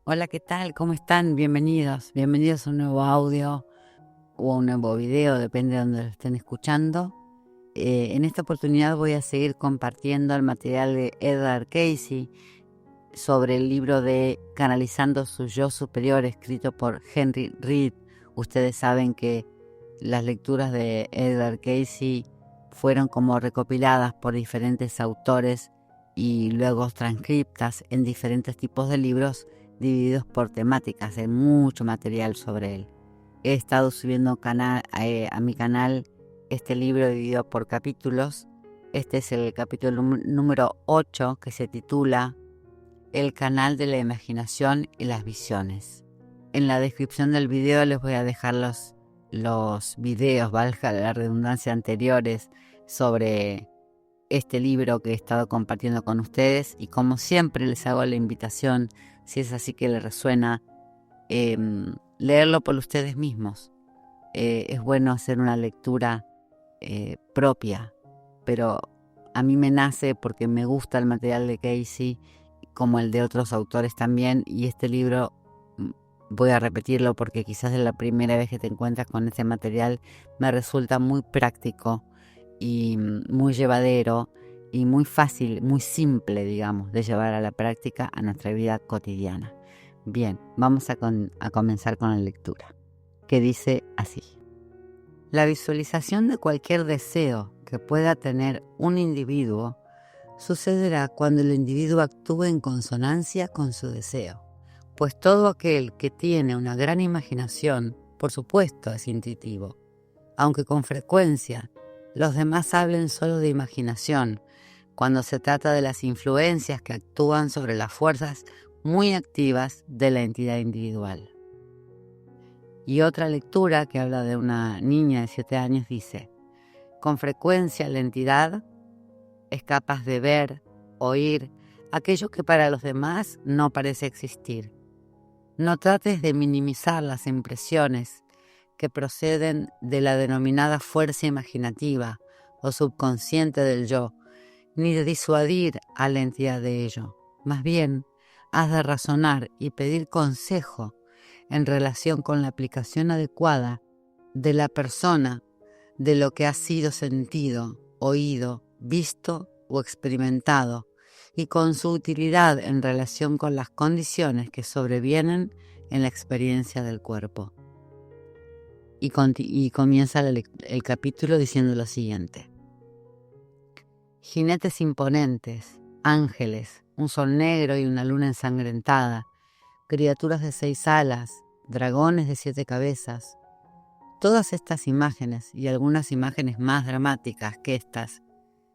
Hola, ¿qué tal? ¿Cómo están? Bienvenidos. Bienvenidos a un nuevo audio o a un nuevo video, depende de donde lo estén escuchando. En esta oportunidad voy a seguir compartiendo el material de Edgar Cayce sobre el libro de Canalizando su Yo Superior, escrito por Henry Reed. Ustedes saben que las lecturas de Edgar Cayce fueron como recopiladas por diferentes autores y luego transcriptas en diferentes tipos de libros divididos por temáticas. Hay mucho material sobre él. He estado subiendo a mi canal este libro dividido por capítulos. Este es el capítulo número 8, que se titula El canal de la imaginación y las visiones. En la descripción del video les voy a dejar los videos, valga la redundancia, anteriores sobre este libro que he estado compartiendo con ustedes, y como siempre les hago la invitación, si es así que les resuena, leerlo por ustedes mismos. Es bueno hacer una lectura propia, pero a mí me nace porque me gusta el material de Cayce, como el de otros autores también, y este libro voy a repetirlo porque quizás es la primera vez que te encuentras con este material. Me resulta muy práctico y muy llevadero y muy fácil, muy simple, digamos, de llevar a la práctica a nuestra vida cotidiana. Bien, vamos a comenzar con la lectura, que dice así. La visualización de cualquier deseo que pueda tener un individuo sucederá cuando el individuo actúe en consonancia con su deseo, pues todo aquel que tiene una gran imaginación, por supuesto, es intuitivo, aunque con frecuencia los demás hablen solo de imaginación cuando se trata de las influencias que actúan sobre las fuerzas muy activas de la entidad individual. Y otra lectura que habla de una niña de 7 años dice: con frecuencia la entidad es capaz de ver, oír, aquello que para los demás no parece existir. No trates de minimizar las impresiones que proceden de la denominada fuerza imaginativa o subconsciente del yo, ni de disuadir a la entidad de ello. Más bien, has de razonar y pedir consejo en relación con la aplicación adecuada de la persona de lo que ha sido sentido, oído, visto o experimentado, y con su utilidad en relación con las condiciones que sobrevienen en la experiencia del cuerpo. Y comienza el capítulo diciendo lo siguiente: jinetes imponentes, ángeles, un sol negro y una luna ensangrentada, criaturas de 6 alas, dragones de 7 cabezas. Todas estas imágenes, y algunas imágenes más dramáticas que estas,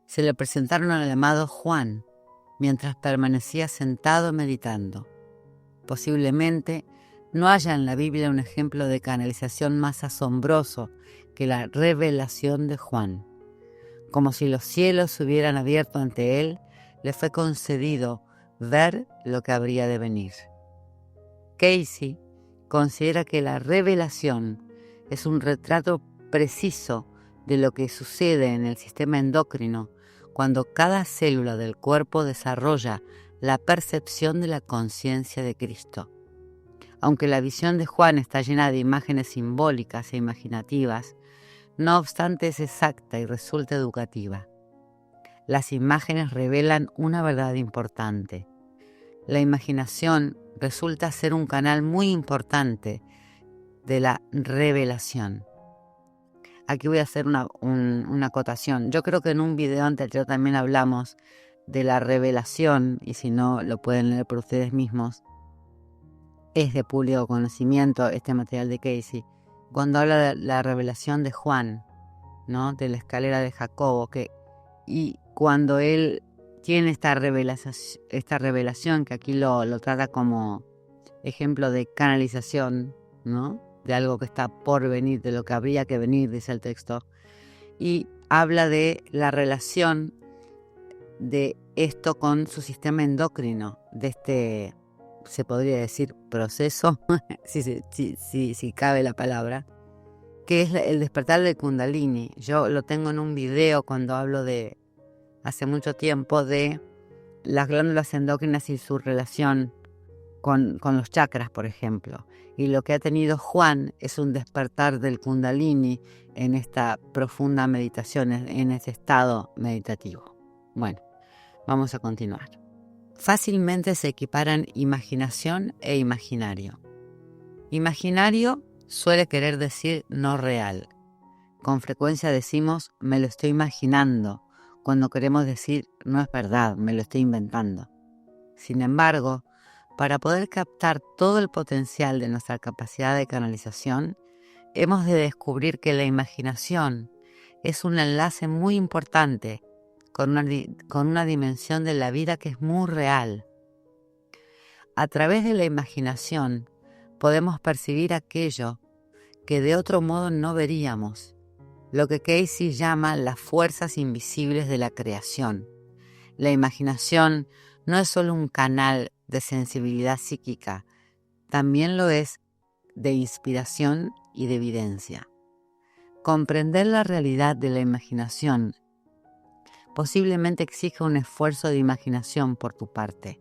se le presentaron al amado Juan mientras permanecía sentado meditando. Posiblemente no haya en la Biblia un ejemplo de canalización más asombroso que la revelación de Juan. Como si los cielos se hubieran abierto ante él, le fue concedido ver lo que habría de venir. Cayce considera que la revelación es un retrato preciso de lo que sucede en el sistema endocrino cuando cada célula del cuerpo desarrolla la percepción de la conciencia de Cristo. Aunque la visión de Juan está llena de imágenes simbólicas e imaginativas, no obstante es exacta y resulta educativa. Las imágenes revelan una verdad importante. La imaginación resulta ser un canal muy importante de la revelación. Aquí voy a hacer una acotación. Yo creo que en un video anterior también hablamos de la revelación, y si no, lo pueden leer por ustedes mismos. Es de público conocimiento este material de Cayce, cuando habla de la revelación de Juan, ¿no? De la escalera de Jacobo, y cuando él tiene esta revelación, que aquí lo trata como ejemplo de canalización, ¿no? De algo que está por venir, de lo que habría que venir, dice el texto, y habla de la relación de esto con su sistema endocrino, de este, se podría decir, proceso, si cabe la palabra, que es el despertar del Kundalini. Yo lo tengo en un video cuando hablo de, hace mucho tiempo, de las glándulas endócrinas y su relación con los chakras, por ejemplo. Y lo que ha tenido Juan es un despertar del Kundalini en esta profunda meditación, en este estado meditativo. Bueno, vamos a continuar. Fácilmente se equiparan imaginación e imaginario. Imaginario suele querer decir no real. Con frecuencia decimos me lo estoy imaginando, cuando queremos decir no es verdad, me lo estoy inventando. Sin embargo, para poder captar todo el potencial de nuestra capacidad de canalización, hemos de descubrir que la imaginación es un enlace muy importante con una dimensión de la vida que es muy real. A través de la imaginación podemos percibir aquello que de otro modo no veríamos, lo que Casey llama las fuerzas invisibles de la creación. La imaginación no es solo un canal de sensibilidad psíquica, también lo es de inspiración y de evidencia. Comprender la realidad de la imaginación posiblemente exija un esfuerzo de imaginación por tu parte.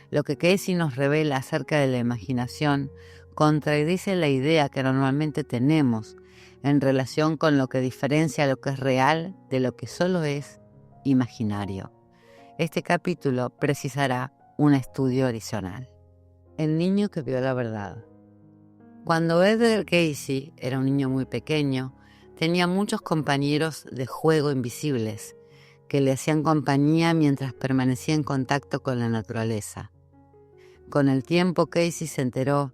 Lo que Casey nos revela acerca de la imaginación contradice la idea que normalmente tenemos en relación con lo que diferencia lo que es real de lo que solo es imaginario. Este capítulo precisará un estudio adicional. El niño que vio la verdad. Cuando Edgar Casey era un niño muy pequeño, tenía muchos compañeros de juego invisibles que le hacían compañía mientras permanecía en contacto con la naturaleza. Con el tiempo, Casey se enteró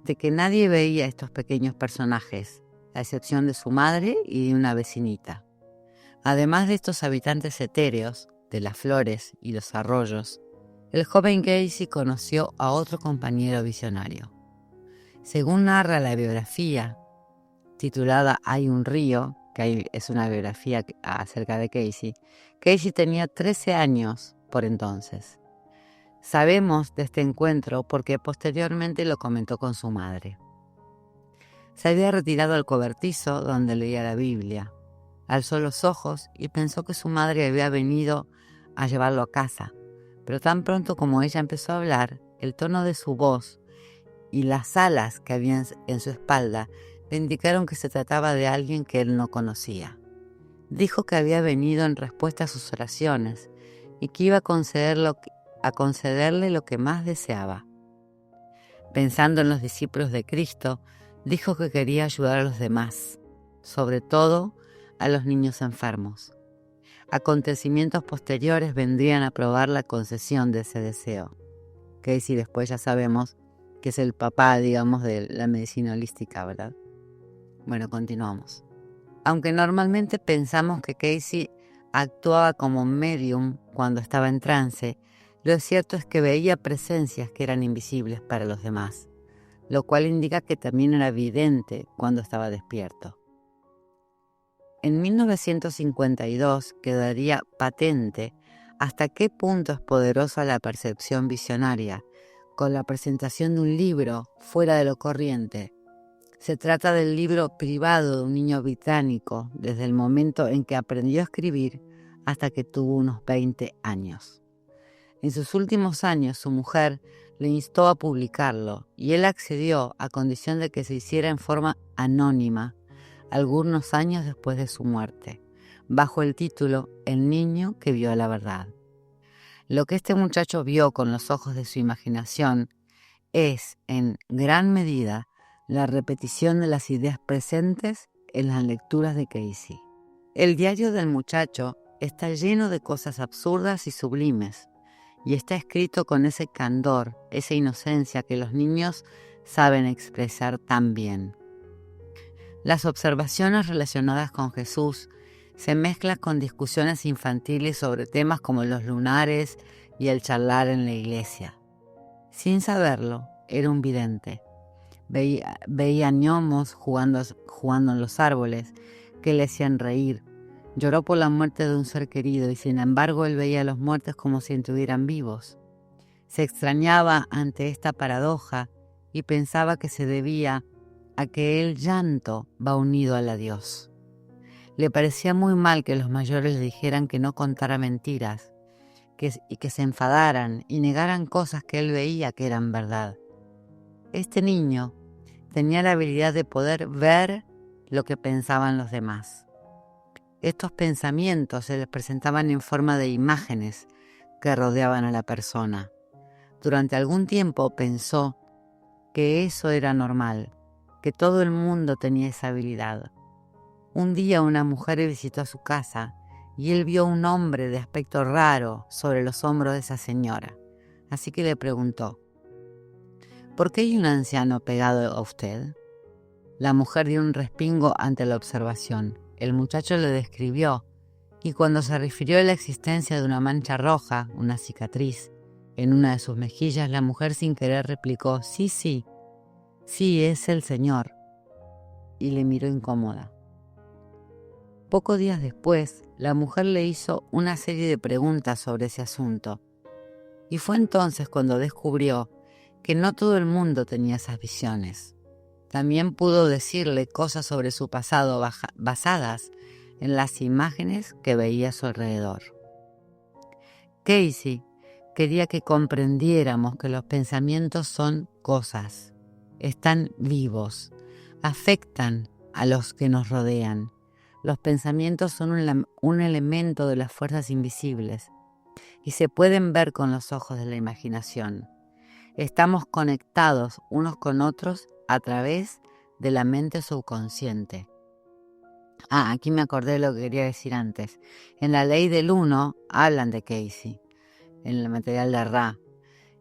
de que nadie veía a estos pequeños personajes, a excepción de su madre y de una vecinita. Además de estos habitantes etéreos, de las flores y los arroyos, el joven Casey conoció a otro compañero visionario. Según narra la biografía, titulada Hay un río, que es una biografía acerca de Casey, Casey tenía 13 años por entonces. Sabemos de este encuentro porque posteriormente lo comentó con su madre. Se había retirado al cobertizo donde leía la Biblia. Alzó los ojos y pensó que su madre había venido a llevarlo a casa, pero tan pronto como ella empezó a hablar, el tono de su voz y las alas que había en su espalda le indicaron que se trataba de alguien que él no conocía. Dijo que había venido en respuesta a sus oraciones y que iba a concederle lo que más deseaba. Pensando en los discípulos de Cristo, dijo que quería ayudar a los demás, sobre todo a los niños enfermos. Acontecimientos posteriores vendrían a probar la concesión de ese deseo. Casey después ya sabemos que es el papá, digamos, de la medicina holística, ¿verdad? Bueno, continuamos. Aunque normalmente pensamos que Casey actuaba como medium cuando estaba en trance, lo cierto es que veía presencias que eran invisibles para los demás, lo cual indica que también era vidente cuando estaba despierto. En 1952 quedaría patente hasta qué punto es poderosa la percepción visionaria, con la presentación de un libro fuera de lo corriente. Se trata del libro privado de un niño británico desde el momento en que aprendió a escribir hasta que tuvo unos 20 años. En sus últimos años, su mujer le instó a publicarlo y él accedió a condición de que se hiciera en forma anónima algunos años después de su muerte, bajo el título El niño que vio la verdad. Lo que este muchacho vio con los ojos de su imaginación es, en gran medida, la repetición de las ideas presentes en las lecturas de Casey. El diario del muchacho está lleno de cosas absurdas y sublimes, y está escrito con ese candor, esa inocencia que los niños saben expresar tan bien. Las observaciones relacionadas con Jesús se mezclan con discusiones infantiles sobre temas como los lunares y el charlar en la iglesia. Sin saberlo, era un vidente. Veía gnomos jugando en los árboles que le hacían reír. Lloró por la muerte de un ser querido y sin embargo él veía a los muertos como si estuvieran vivos. Se extrañaba ante esta paradoja y pensaba que se debía a que el llanto va unido al adiós. Le parecía muy mal que los mayores le dijeran que no contara mentiras, y que se enfadaran y negaran cosas que él veía que eran verdad. Este niño tenía la habilidad de poder ver lo que pensaban los demás. Estos pensamientos se les presentaban en forma de imágenes que rodeaban a la persona. Durante algún tiempo pensó que eso era normal, que todo el mundo tenía esa habilidad. Un día una mujer visitó a su casa y él vio un hombre de aspecto raro sobre los hombros de esa señora. Así que le preguntó: ¿por qué hay un anciano pegado a usted? La mujer dio un respingo ante la observación. El muchacho le describió, y cuando se refirió a la existencia de una mancha roja, una cicatriz, en una de sus mejillas, la mujer sin querer replicó: sí, es el señor, y le miró incómoda. Pocos días después, la mujer le hizo una serie de preguntas sobre ese asunto, y fue entonces cuando descubrió que no todo el mundo tenía esas visiones. También pudo decirle cosas sobre su pasado basadas en las imágenes que veía a su alrededor. Casey quería que comprendiéramos que los pensamientos son cosas, están vivos, afectan a los que nos rodean. Los pensamientos son un elemento de las fuerzas invisibles y se pueden ver con los ojos de la imaginación. Estamos conectados unos con otros a través de la mente subconsciente. Aquí me acordé de lo que quería decir antes. En la ley del uno hablan de Casey, en el material de Ra,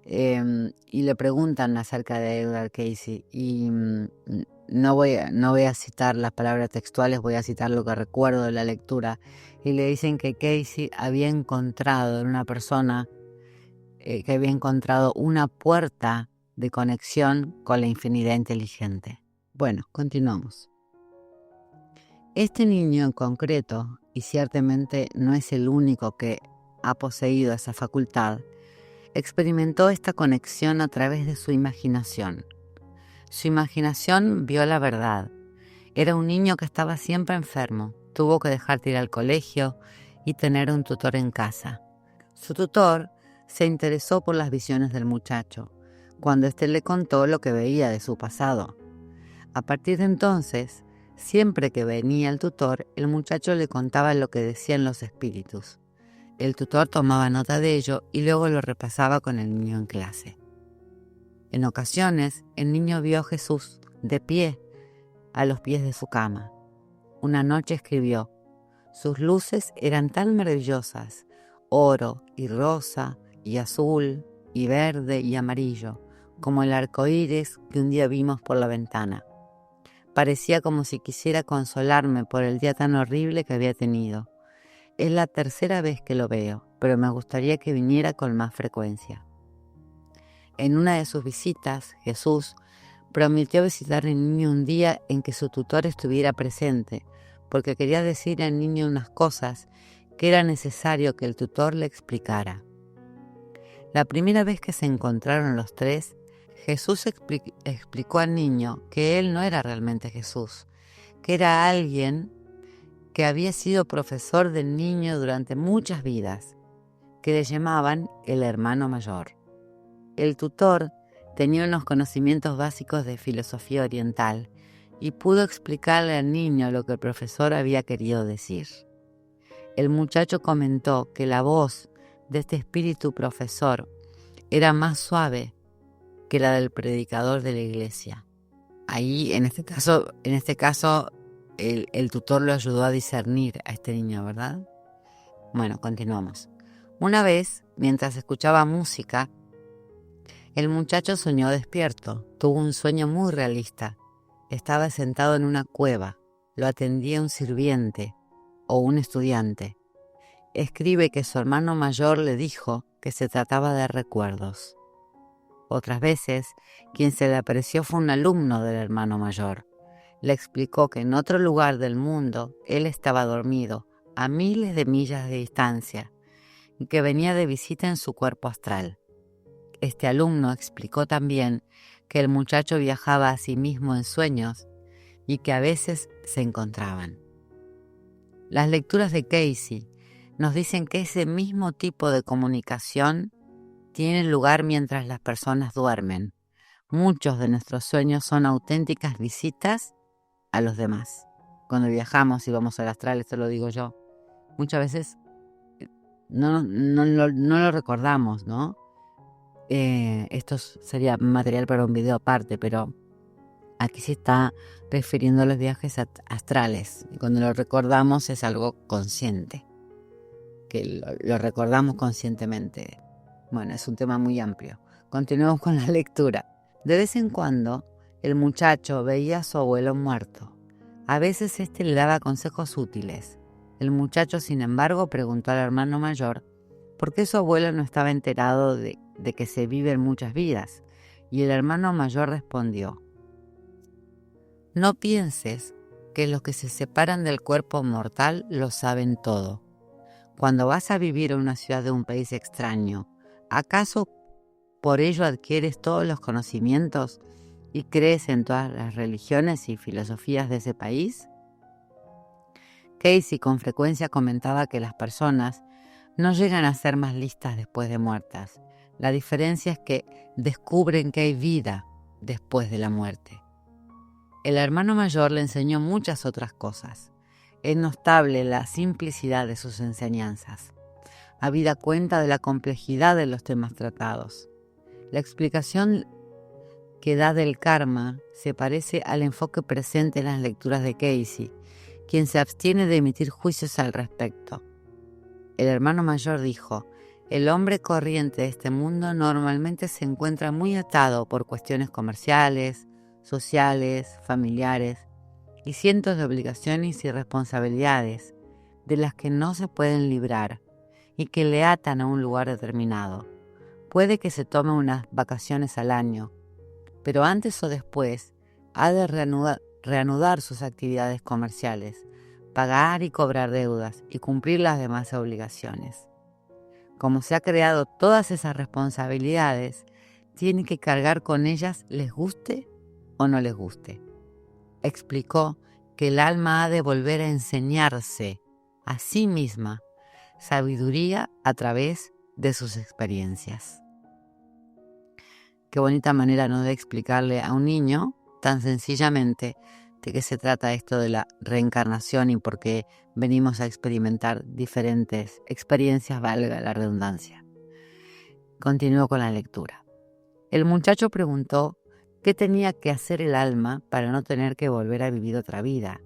y le preguntan acerca de Edgar Casey. Y no voy a citar las palabras textuales, voy a citar lo que recuerdo de la lectura. Y le dicen que Casey había encontrado en una persona que había encontrado una puerta de conexión con la infinidad inteligente. Bueno, continuamos. Este niño en concreto, y ciertamente no es el único que ha poseído esa facultad, experimentó esta conexión a través de su imaginación. Su imaginación vio la verdad. Era un niño que estaba siempre enfermo, tuvo que dejar de ir al colegio y tener un tutor en casa. Su tutor se interesó por las visiones del muchacho, cuando éste le contó lo que veía de su pasado. A partir de entonces, siempre que venía el tutor, el muchacho le contaba lo que decían los espíritus. El tutor tomaba nota de ello y luego lo repasaba con el niño en clase. En ocasiones, el niño vio a Jesús de pie a los pies de su cama. Una noche escribió: sus luces eran tan maravillosas, oro y rosa y azul y verde y amarillo, como el arco iris que un día vimos por la ventana. Parecía como si quisiera consolarme por el día tan horrible que había tenido. Es la tercera vez que lo veo, pero me gustaría que viniera con más frecuencia. En una de sus visitas, Jesús prometió visitar al niño un día en que su tutor estuviera presente, porque quería decir al niño unas cosas que era necesario que el tutor le explicara. La primera vez que se encontraron los tres, Jesús explicó al niño que él no era realmente Jesús, que era alguien que había sido profesor del niño durante muchas vidas, que le llamaban el hermano mayor. El tutor tenía unos conocimientos básicos de filosofía oriental y pudo explicarle al niño lo que el profesor había querido decir. El muchacho comentó que la voz de este espíritu profesor era más suave que la del predicador de la iglesia. Ahí, en este caso, el tutor lo ayudó a discernir a este niño, ¿verdad? Bueno, continuamos. Una vez, mientras escuchaba música, el muchacho soñó despierto. Tuvo un sueño muy realista. Estaba sentado en una cueva. Lo atendía un sirviente o un estudiante. Escribe que su hermano mayor le dijo que se trataba de recuerdos. Otras veces, quien se le apareció fue un alumno del hermano mayor. Le explicó que en otro lugar del mundo él estaba dormido, a miles de millas de distancia, y que venía de visita en su cuerpo astral. Este alumno explicó también que el muchacho viajaba a sí mismo en sueños y que a veces se encontraban. Las lecturas de Casey nos dicen que ese mismo tipo de comunicación tiene lugar mientras las personas duermen. Muchos de nuestros sueños son auténticas visitas a los demás. Cuando viajamos y vamos al astral, esto lo digo yo, muchas veces no lo recordamos, ¿no? Esto sería material para un video aparte, pero aquí se está refiriendo a los viajes astrales. Y cuando lo recordamos es algo consciente, que lo recordamos conscientemente. Bueno, es un tema muy amplio. Continuemos con la lectura. De vez en cuando, el muchacho veía a su abuelo muerto. A veces éste le daba consejos útiles. El muchacho, sin embargo, preguntó al hermano mayor por qué su abuelo no estaba enterado de que se viven muchas vidas. Y el hermano mayor respondió: no pienses que los que se separan del cuerpo mortal lo saben todo. Cuando vas a vivir en una ciudad de un país extraño, ¿acaso por ello adquieres todos los conocimientos y crees en todas las religiones y filosofías de ese país? Casey con frecuencia comentaba que las personas no llegan a ser más listas después de muertas. La diferencia es que descubren que hay vida después de la muerte. El hermano mayor le enseñó muchas otras cosas. Es notable la simplicidad de sus enseñanzas. Habida cuenta de la complejidad de los temas tratados. La explicación que da del karma se parece al enfoque presente en las lecturas de Casey, quien se abstiene de emitir juicios al respecto. El hermano mayor dijo: el hombre corriente de este mundo normalmente se encuentra muy atado por cuestiones comerciales, sociales, familiares y cientos de obligaciones y responsabilidades de las que no se pueden librar y que le atan a un lugar determinado. Puede que se tome unas vacaciones al año, pero antes o después ha de reanudar sus actividades comerciales, pagar y cobrar deudas y cumplir las demás obligaciones. Como se ha creado todas esas responsabilidades, tiene que cargar con ellas, les guste o no les guste. Explicó que el alma ha de volver a enseñarse a sí misma sabiduría a través de sus experiencias. Qué bonita manera, ¿no?, de explicarle a un niño tan sencillamente de qué se trata esto de la reencarnación y por qué venimos a experimentar diferentes experiencias, valga la redundancia. Continúo con la lectura. El muchacho preguntó qué tenía que hacer el alma para no tener que volver a vivir otra vida,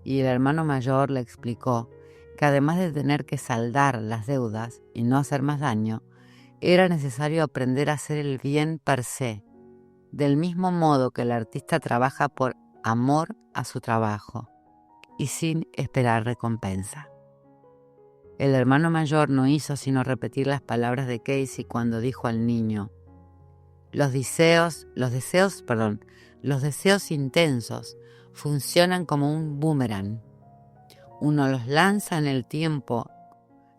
y el hermano mayor le explicó que además de tener que saldar las deudas y no hacer más daño, era necesario aprender a hacer el bien per se, del mismo modo que el artista trabaja por amor a su trabajo y sin esperar recompensa. El hermano mayor no hizo sino repetir las palabras de Casey cuando dijo al niño: los deseos intensos funcionan como un boomerang. Uno los lanza en el tiempo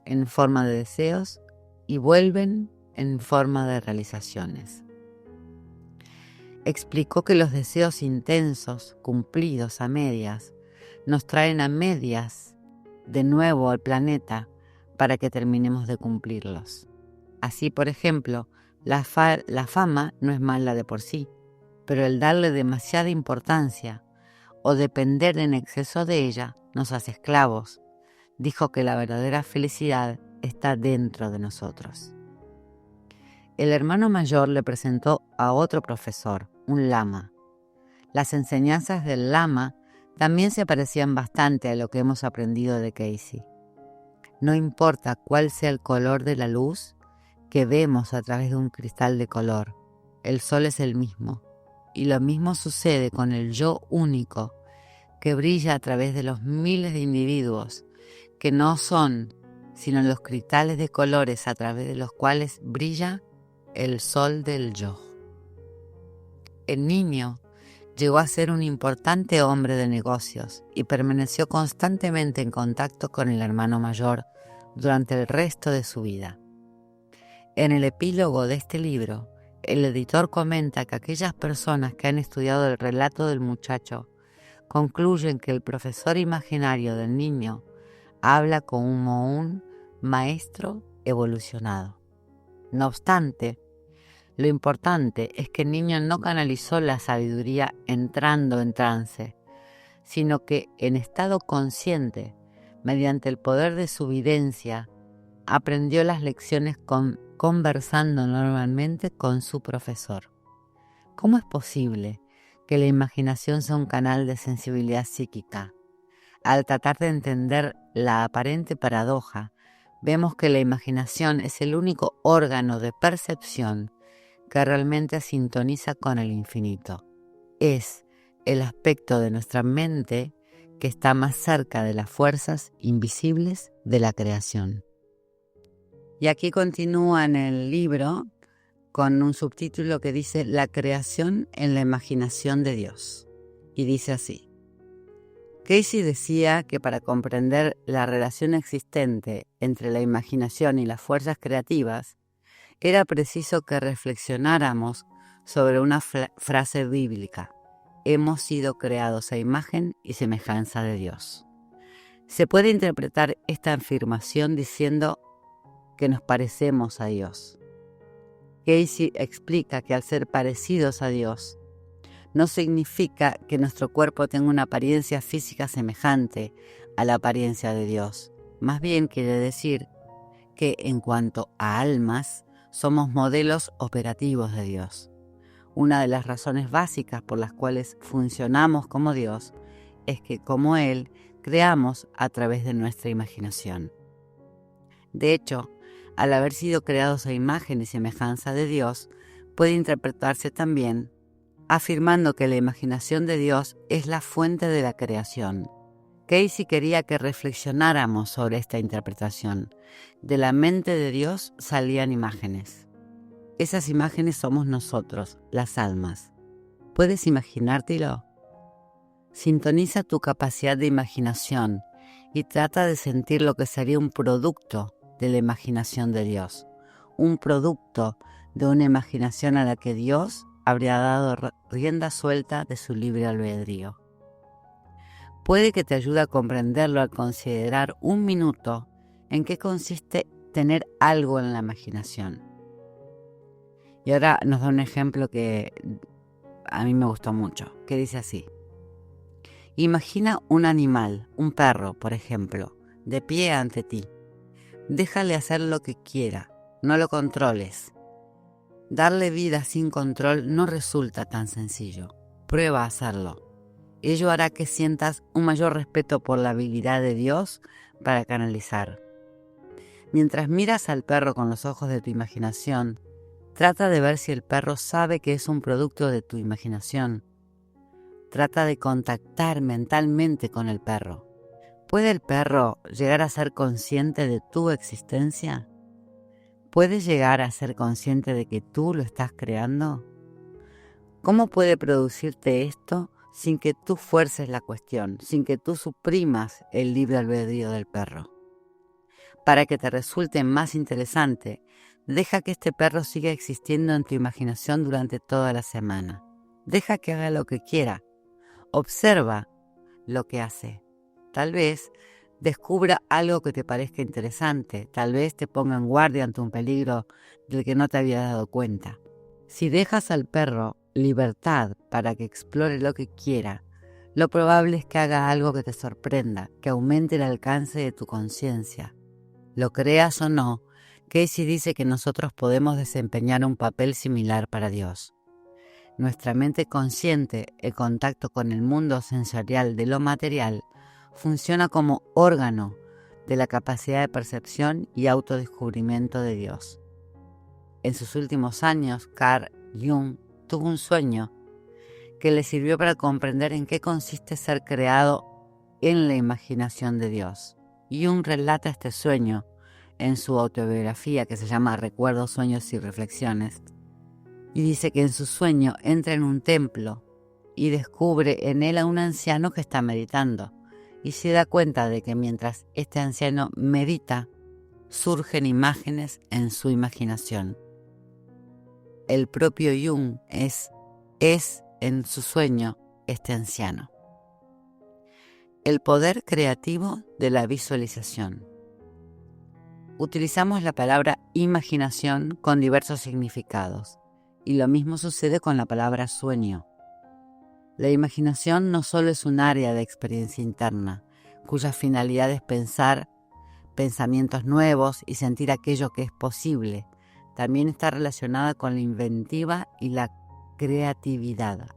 en forma de deseos y vuelven en forma de realizaciones. Explicó que los deseos intensos, cumplidos a medias, nos traen a medias de nuevo al planeta para que terminemos de cumplirlos. Así, por ejemplo, la fama no es mala de por sí, pero el darle demasiada importancia o depender en exceso de ella nos hace esclavos. Dijo que la verdadera felicidad está dentro de nosotros. El hermano mayor le presentó a otro profesor, un lama. Las enseñanzas del lama también se parecían bastante a lo que hemos aprendido de Casey. No importa cuál sea el color de la luz que vemos a través de un cristal de color, el sol es el mismo, y lo mismo sucede con el yo único que brilla a través de los miles de individuos que no son sino los cristales de colores a través de los cuales brilla el sol del yo. El niño llegó a ser un importante hombre de negocios y permaneció constantemente en contacto con el hermano mayor durante el resto de su vida. En el epílogo de este libro, el editor comenta que aquellas personas que han estudiado el relato del muchacho concluyen que el profesor imaginario del niño habla como un maestro evolucionado. No obstante, lo importante es que el niño no canalizó la sabiduría entrando en trance, sino que en estado consciente, mediante el poder de su videncia, aprendió las lecciones conversando normalmente con su profesor. ¿Cómo es posible que la imaginación sea un canal de sensibilidad psíquica? Al tratar de entender la aparente paradoja, vemos que la imaginación es el único órgano de percepción que realmente sintoniza con el infinito. Es el aspecto de nuestra mente que está más cerca de las fuerzas invisibles de la creación. Y aquí continúa en el libro con un subtítulo que dice La creación en la imaginación de Dios. Y dice así: Casey decía que para comprender la relación existente entre la imaginación y las fuerzas creativas, era preciso que reflexionáramos sobre una frase bíblica: hemos sido creados a imagen y semejanza de Dios. Se puede interpretar esta afirmación diciendo que nos parecemos a Dios. Casey explica que al ser parecidos a Dios, no significa que nuestro cuerpo tenga una apariencia física semejante a la apariencia de Dios. Más bien quiere decir que en cuanto a almas, somos modelos operativos de Dios. Una de las razones básicas por las cuales funcionamos como Dios es que, como Él, creamos a través de nuestra imaginación. De hecho, al haber sido creados a imagen y semejanza de Dios, puede interpretarse también afirmando que la imaginación de Dios es la fuente de la creación. Casey quería que reflexionáramos sobre esta interpretación. De la mente de Dios salían imágenes. Esas imágenes somos nosotros, las almas. ¿Puedes imaginártelo? Sintoniza tu capacidad de imaginación y trata de sentir lo que sería un producto de la imaginación de Dios. Un producto de una imaginación a la que Dios habría dado rienda suelta de su libre albedrío. Puede que te ayude a comprenderlo al considerar un minuto en qué consiste tener algo en la imaginación. Y ahora nos da un ejemplo que a mí me gustó mucho, que dice así: imagina un animal, un perro, por ejemplo, de pie ante ti. Déjale hacer lo que quiera, no lo controles. Darle vida sin control no resulta tan sencillo. Prueba a hacerlo. Ello hará que sientas un mayor respeto por la habilidad de Dios para canalizar. Mientras miras al perro con los ojos de tu imaginación, trata de ver si el perro sabe que es un producto de tu imaginación. Trata de contactar mentalmente con el perro. ¿Puede el perro llegar a ser consciente de tu existencia? ¿Puedes llegar a ser consciente de que tú lo estás creando? ¿Cómo puede producirte esto sin que tú fuerces la cuestión, sin que tú suprimas el libre albedrío del perro? Para que te resulte más interesante, deja que este perro siga existiendo en tu imaginación durante toda la semana. Deja que haga lo que quiera. Observa lo que hace. Tal vez descubra algo que te parezca interesante. Tal vez te ponga en guardia ante un peligro del que no te había dado cuenta. Si dejas al perro libertad para que explore lo que quiera, lo probable es que haga algo que te sorprenda, que aumente el alcance de tu conciencia. Lo creas o no, Casey dice que nosotros podemos desempeñar un papel similar para Dios. Nuestra mente consciente, el contacto con el mundo sensorial de lo material, funciona como órgano de la capacidad de percepción y autodescubrimiento de Dios. En sus últimos años, Carl Jung tuvo un sueño que le sirvió para comprender en qué consiste ser creado en la imaginación de Dios. Jung relata este sueño en su autobiografía que se llama Recuerdos, Sueños y Reflexiones, y dice que en su sueño entra en un templo y descubre en él a un anciano que está meditando, y se da cuenta de que mientras este anciano medita, surgen imágenes en su imaginación. El propio Jung es en su sueño este anciano. El poder creativo de la visualización. Utilizamos la palabra imaginación con diversos significados, y lo mismo sucede con la palabra sueño. La imaginación no solo es un área de experiencia interna, cuya finalidad es pensar pensamientos nuevos y sentir aquello que es posible. También está relacionada con la inventiva y la creatividad.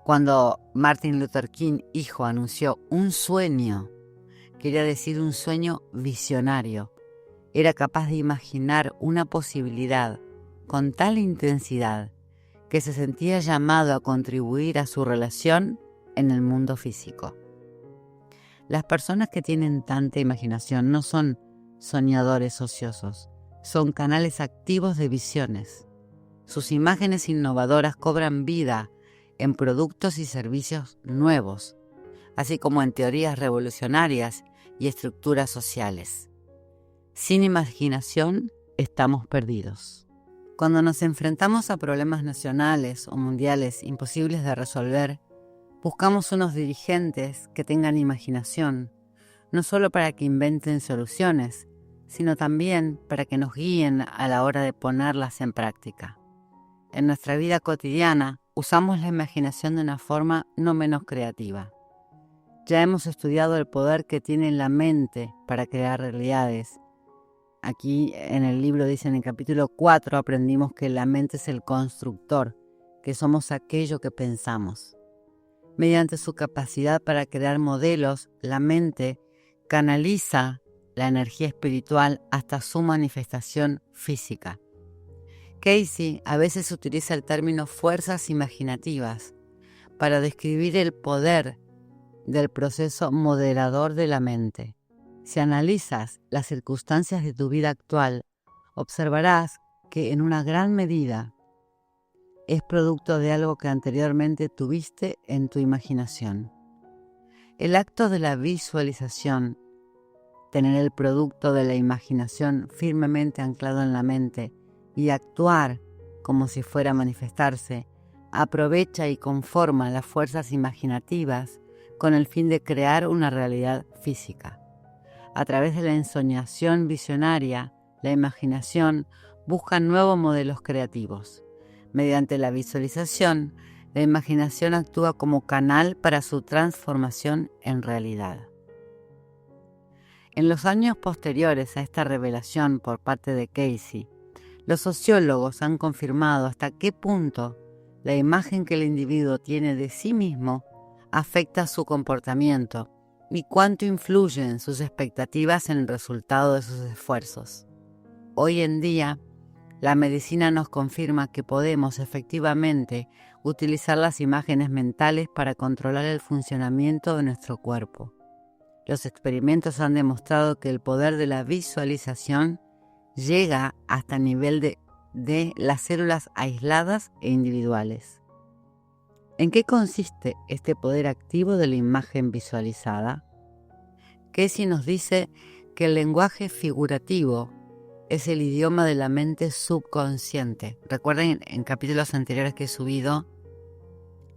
Cuando Martin Luther King, hijo, anunció un sueño, quería decir un sueño visionario. Era capaz de imaginar una posibilidad con tal intensidad que se sentía llamado a contribuir a su relación en el mundo físico. Las personas que tienen tanta imaginación no son soñadores ociosos, son canales activos de visiones. Sus imágenes innovadoras cobran vida en productos y servicios nuevos, así como en teorías revolucionarias y estructuras sociales. Sin imaginación estamos perdidos. Cuando nos enfrentamos a problemas nacionales o mundiales imposibles de resolver, buscamos unos dirigentes que tengan imaginación, no solo para que inventen soluciones, sino también para que nos guíen a la hora de ponerlas en práctica. En nuestra vida cotidiana usamos la imaginación de una forma no menos creativa. Ya hemos estudiado el poder que tiene la mente para crear realidades. Aquí en el libro dice en el capítulo 4 aprendimos que la mente es el constructor, que somos aquello que pensamos. Mediante su capacidad para crear modelos, la mente canaliza la energía espiritual hasta su manifestación física. Casey a veces utiliza el término fuerzas imaginativas para describir el poder del proceso modelador de la mente. Si analizas las circunstancias de tu vida actual, observarás que en una gran medida es producto de algo que anteriormente tuviste en tu imaginación. El acto de la visualización, tener el producto de la imaginación firmemente anclado en la mente y actuar como si fuera a manifestarse, aprovecha y conforma las fuerzas imaginativas con el fin de crear una realidad física. A través de la ensoñación visionaria, la imaginación busca nuevos modelos creativos. Mediante la visualización, la imaginación actúa como canal para su transformación en realidad. En los años posteriores a esta revelación por parte de Casey, los sociólogos han confirmado hasta qué punto la imagen que el individuo tiene de sí mismo afecta su comportamiento y cuánto influyen sus expectativas en el resultado de sus esfuerzos. Hoy en día, la medicina nos confirma que podemos efectivamente utilizar las imágenes mentales para controlar el funcionamiento de nuestro cuerpo. Los experimentos han demostrado que el poder de la visualización llega hasta el nivel de las células aisladas e individuales. ¿En qué consiste este poder activo de la imagen visualizada? Casey nos dice que el lenguaje figurativo es el idioma de la mente subconsciente. Recuerden, en capítulos anteriores que he subido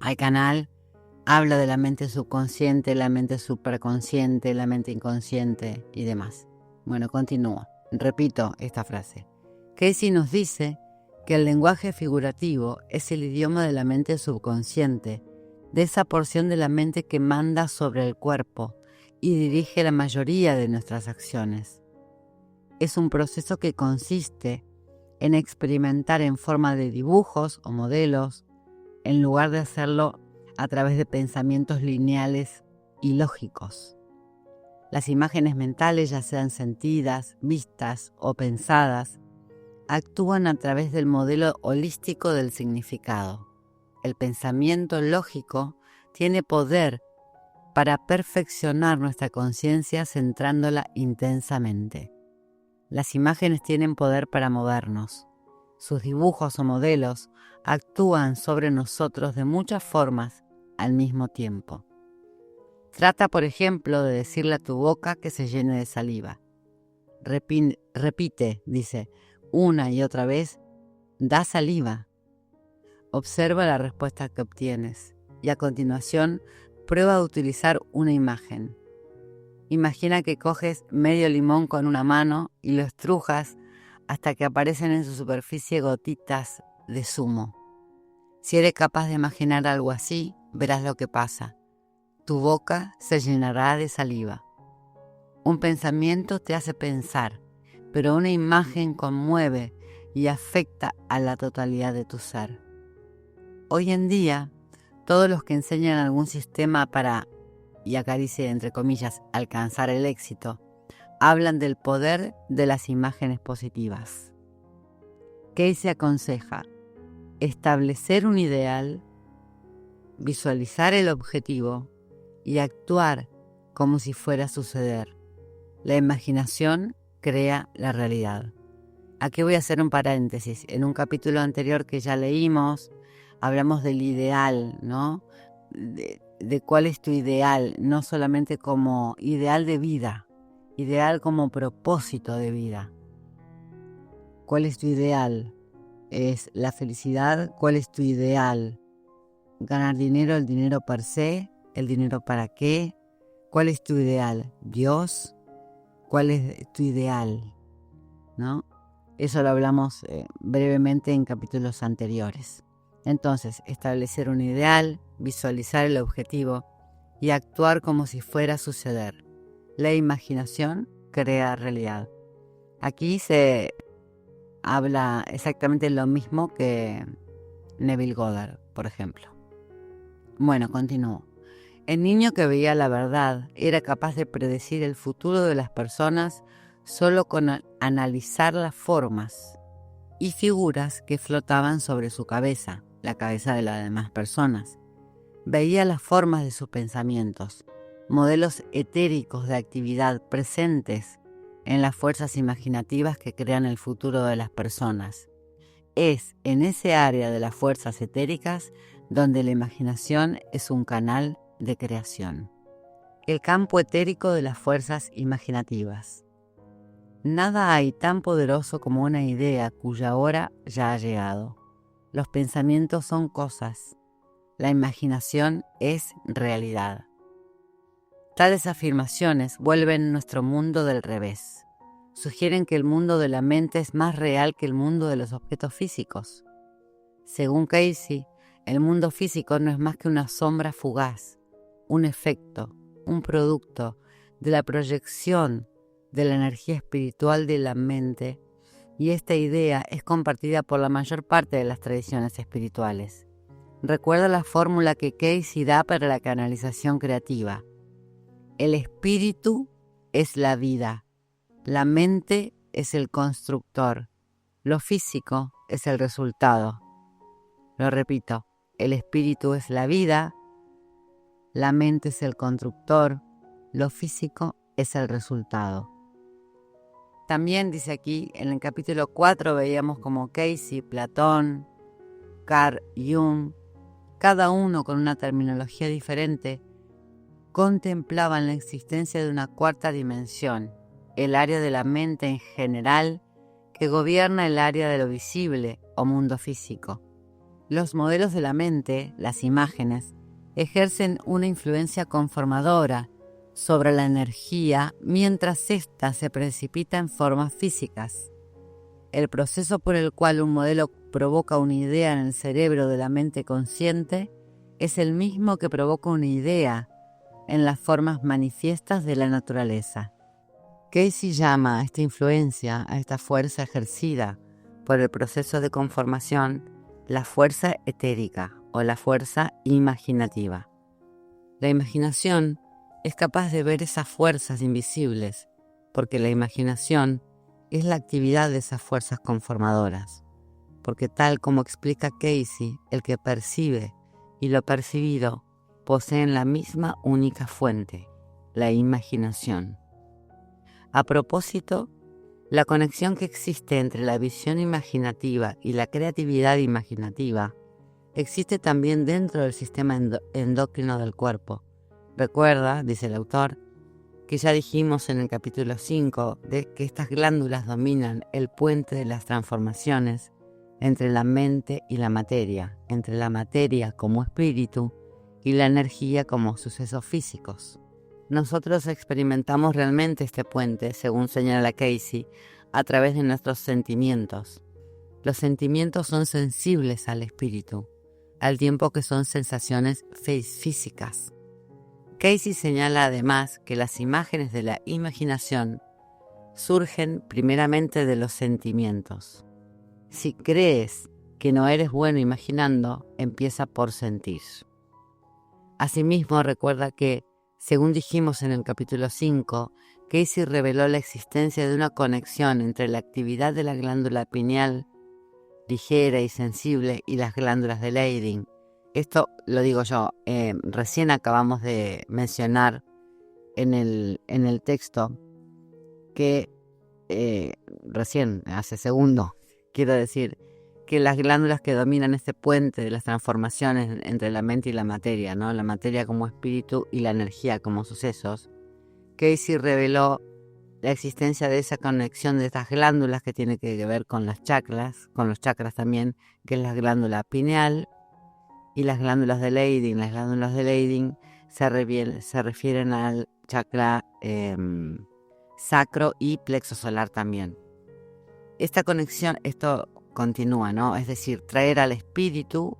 al canal, habla de la mente subconsciente, la mente superconsciente, la mente inconsciente y demás. Bueno, continúo. Repito esta frase. Casey nos dice que el lenguaje figurativo es el idioma de la mente subconsciente, de esa porción de la mente que manda sobre el cuerpo y dirige la mayoría de nuestras acciones. Es un proceso que consiste en experimentar en forma de dibujos o modelos, en lugar de hacerlo a través de pensamientos lineales y lógicos. Las imágenes mentales, ya sean sentidas, vistas o pensadas, actúan a través del modelo holístico del significado. El pensamiento lógico tiene poder para perfeccionar nuestra conciencia centrándola intensamente. Las imágenes tienen poder para movernos. Sus dibujos o modelos actúan sobre nosotros de muchas formas al mismo tiempo. Trata, por ejemplo, de decirle a tu boca que se llene de saliva. Repite, dice, una y otra vez, da saliva. Observa la respuesta que obtienes y a continuación prueba a utilizar una imagen. Imagina que coges medio limón con una mano y lo estrujas hasta que aparecen en su superficie gotitas de zumo. Si eres capaz de imaginar algo así, verás lo que pasa. Tu boca se llenará de saliva. Un pensamiento te hace pensar, pero una imagen conmueve y afecta a la totalidad de tu ser. Hoy en día, todos los que enseñan algún sistema para, y acaricie entre comillas, alcanzar el éxito, hablan del poder de las imágenes positivas. Casey aconseja establecer un ideal, visualizar el objetivo y actuar como si fuera a suceder. La imaginación crea la realidad. Aquí voy a hacer un paréntesis. En un capítulo anterior que ya leímos, hablamos del ideal, ¿no? De cuál es tu ideal, no solamente como ideal de vida, ideal como propósito de vida. ¿Cuál es tu ideal? ¿Es la felicidad? ¿Cuál es tu ideal? ¿Ganar dinero, el dinero per se? ¿El dinero para qué? ¿Cuál es tu ideal? ¿Dios? ¿Cuál es tu ideal? ¿No? Eso lo hablamos brevemente en capítulos anteriores. Entonces, establecer un ideal, visualizar el objetivo y actuar como si fuera a suceder. La imaginación crea realidad. Aquí se habla exactamente lo mismo que Neville Goddard, por ejemplo. Bueno, continúo. El niño que veía la verdad era capaz de predecir el futuro de las personas solo con analizar las formas y figuras que flotaban sobre su cabeza, la cabeza de las demás personas. Veía las formas de sus pensamientos, modelos etéricos de actividad presentes en las fuerzas imaginativas que crean el futuro de las personas. Es en ese área de las fuerzas etéricas donde la imaginación es un canal de creación. El campo etérico de las fuerzas imaginativas. Nada hay tan poderoso como una idea cuya hora ya ha llegado. Los pensamientos son cosas. La imaginación es realidad. Tales afirmaciones vuelven nuestro mundo del revés. Sugieren que el mundo de la mente es más real que el mundo de los objetos físicos. Según Casey, el mundo físico no es más que una sombra fugaz, un efecto, un producto de la proyección de la energía espiritual de la mente, y esta idea es compartida por la mayor parte de las tradiciones espirituales. Recuerda la fórmula que Casey da para la canalización creativa. El espíritu es la vida, la mente es el constructor, lo físico es el resultado. Lo repito, el espíritu es la vida, la mente es el constructor, lo físico es el resultado. También dice aquí, en el capítulo 4 veíamos como Casey, Platón, Carl Jung, cada uno con una terminología diferente, contemplaban la existencia de una cuarta dimensión, el área de la mente en general que gobierna el área de lo visible o mundo físico. Los modelos de la mente, las imágenes, ejercen una influencia conformadora sobre la energía mientras ésta se precipita en formas físicas. El proceso por el cual un modelo provoca una idea en el cerebro de la mente consciente es el mismo que provoca una idea en las formas manifiestas de la naturaleza. Casey llama a esta influencia, a esta fuerza ejercida por el proceso de conformación, la fuerza etérica o la fuerza imaginativa. La imaginación es capaz de ver esas fuerzas invisibles, porque la imaginación es la actividad de esas fuerzas conformadoras, porque tal como explica Casey, el que percibe y lo percibido poseen la misma única fuente, la imaginación. A propósito, la conexión que existe entre la visión imaginativa y la creatividad imaginativa existe también dentro del sistema endocrino del cuerpo. Recuerda, dice el autor, que ya dijimos en el capítulo 5 de que estas glándulas dominan el puente de las transformaciones entre la mente y la materia, entre la materia como espíritu y la energía como sucesos físicos. Nosotros experimentamos realmente este puente, según señala Casey, a través de nuestros sentimientos. Los sentimientos son sensibles al espíritu, al tiempo que son sensaciones físicas. Casey señala además que las imágenes de la imaginación surgen primeramente de los sentimientos. Si crees que no eres bueno imaginando, empieza por sentir. Asimismo, recuerda que, según dijimos en el capítulo 5, Casey reveló la existencia de una conexión entre la actividad de la glándula pineal ligera y sensible y las glándulas de Leydig. Esto lo digo yo, recién acabamos de mencionar en el texto que, recién, hace segundo, quiero decir, que las glándulas que dominan este puente de las transformaciones entre la mente y la materia, ¿no? La materia como espíritu y la energía como sucesos, Casey reveló la existencia de esa conexión de estas glándulas que tiene que ver con las chakras, con los chakras también, que es la glándula pineal y las glándulas de Leydig. Las glándulas de Leydig se refieren al chakra sacro y plexo solar también. Esta conexión, esto continúa, ¿no? Es decir, traer al espíritu,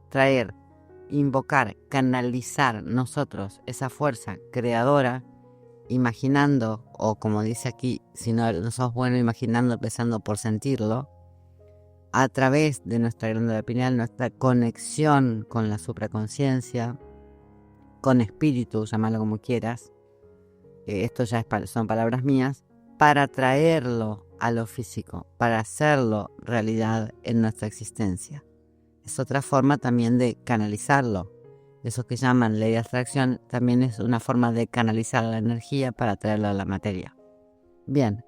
invocar, canalizar nosotros esa fuerza creadora, imaginando, o como dice aquí, si no sos bueno imaginando, empezando por sentirlo, a través de nuestra glándula pineal, nuestra conexión con la supraconsciencia, con espíritu, llámalo como quieras, esto ya son palabras mías, para traerlo a lo físico, para hacerlo realidad en nuestra existencia. Es otra forma también de canalizarlo. Eso que llaman ley de atracción también es una forma de canalizar la energía para traerla a la materia. Bien,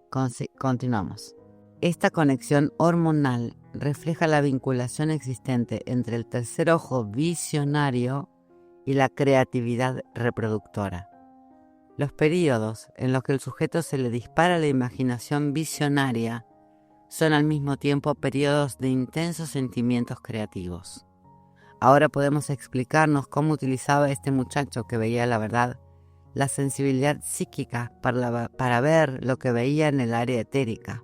continuamos. Esta conexión hormonal refleja la vinculación existente entre el tercer ojo visionario y la creatividad reproductora. Los períodos en los que el sujeto se le dispara la imaginación visionaria son al mismo tiempo períodos de intensos sentimientos creativos. Ahora podemos explicarnos cómo utilizaba este muchacho que veía la verdad, la sensibilidad psíquica para ver lo que veía en el área etérica.